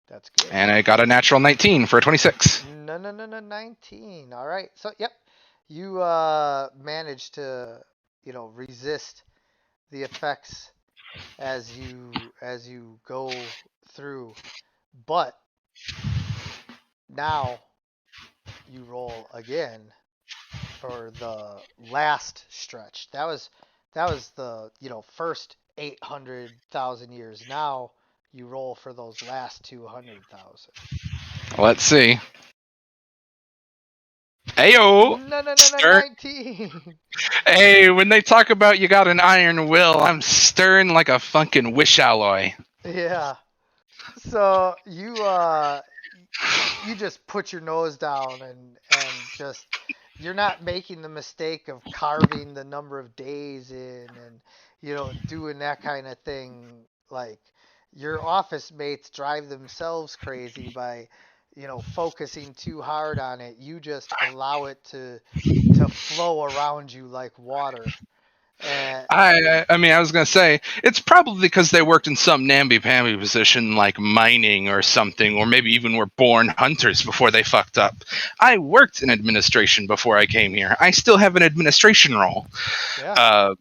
S2: That's good.
S3: and I got a natural 19 for a 26.
S2: No, 19. All right. So, yep, you managed to, resist the effects as you go through, but now you roll again for the last stretch. That was the first 800,000 years. Now you roll for those last 200,000.
S3: Let's see. Ayo!
S2: No,
S3: Stern.
S2: 19.
S3: Hey, when they talk about you got an iron will, I'm stern like a fucking wish alloy.
S2: Yeah. So you just put your nose down and just you're not making the mistake of carving the number of days in and doing that kind of thing. Like your office mates drive themselves crazy by focusing too hard on it. You just allow it to flow around you like water. And
S3: I mean, I was gonna say it's probably because they worked in some namby-pamby position like mining or something, or maybe even were born hunters before they fucked up. I worked in administration before I came here. I still have an administration role.
S2: yeah.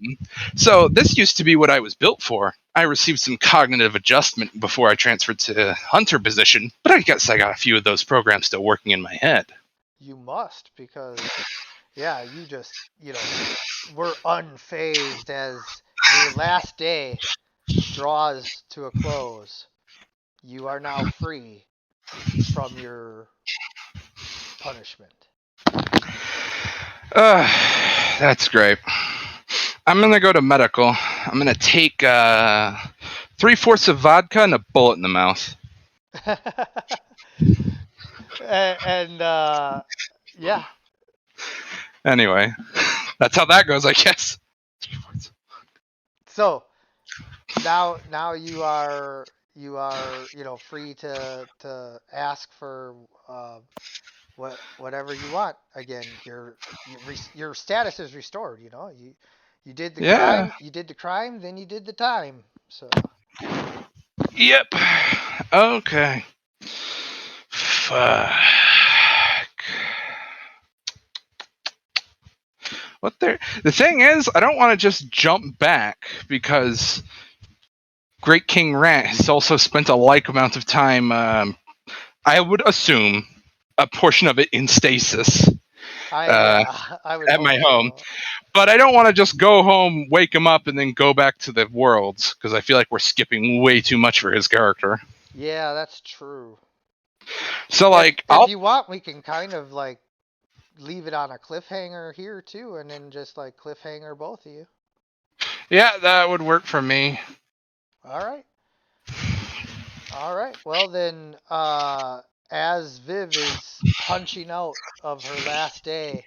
S3: So this used to be what I was built for. I received some cognitive adjustment before I transferred to hunter position, but I guess I got a few of those programs still working in my head.
S2: You must, because yeah, you just were unfazed as your last day draws to a close. You are now free from your punishment.
S3: That's great. I'm gonna go to medical. I'm gonna take 3/4 of vodka and a bullet in the mouth.
S2: And yeah,
S3: Anyway, that's how that goes, I guess.
S2: so now you are free to ask for whatever you want. Again, your status is restored. You did the
S3: Yeah.
S2: crime, then you did the time. So
S3: Yep. Okay. Fuck. The thing is, I don't want to just jump back because Great King Rat has also spent a like amount of time. I would assume a portion of it in stasis
S2: I would
S3: at
S2: hope
S3: my home.
S2: so.
S3: But I don't want to just go home, wake him up, and then go back to the worlds because I feel like we're skipping way too much for his character.
S2: Yeah, that's true.
S3: So,
S2: If
S3: like,
S2: if you want, we can kind of like leave it on a cliffhanger here too, and then just like cliffhanger both of you.
S3: yeah, that would work for me.
S2: All right. All right. Well then, as Viv is punching out of her last day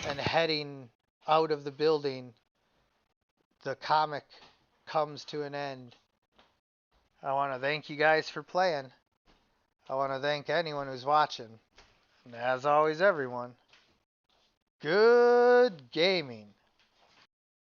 S2: and heading out of the building, the comic comes to an end. I want to thank you guys for playing. I want to thank anyone who's watching. And as always, everyone, good gaming.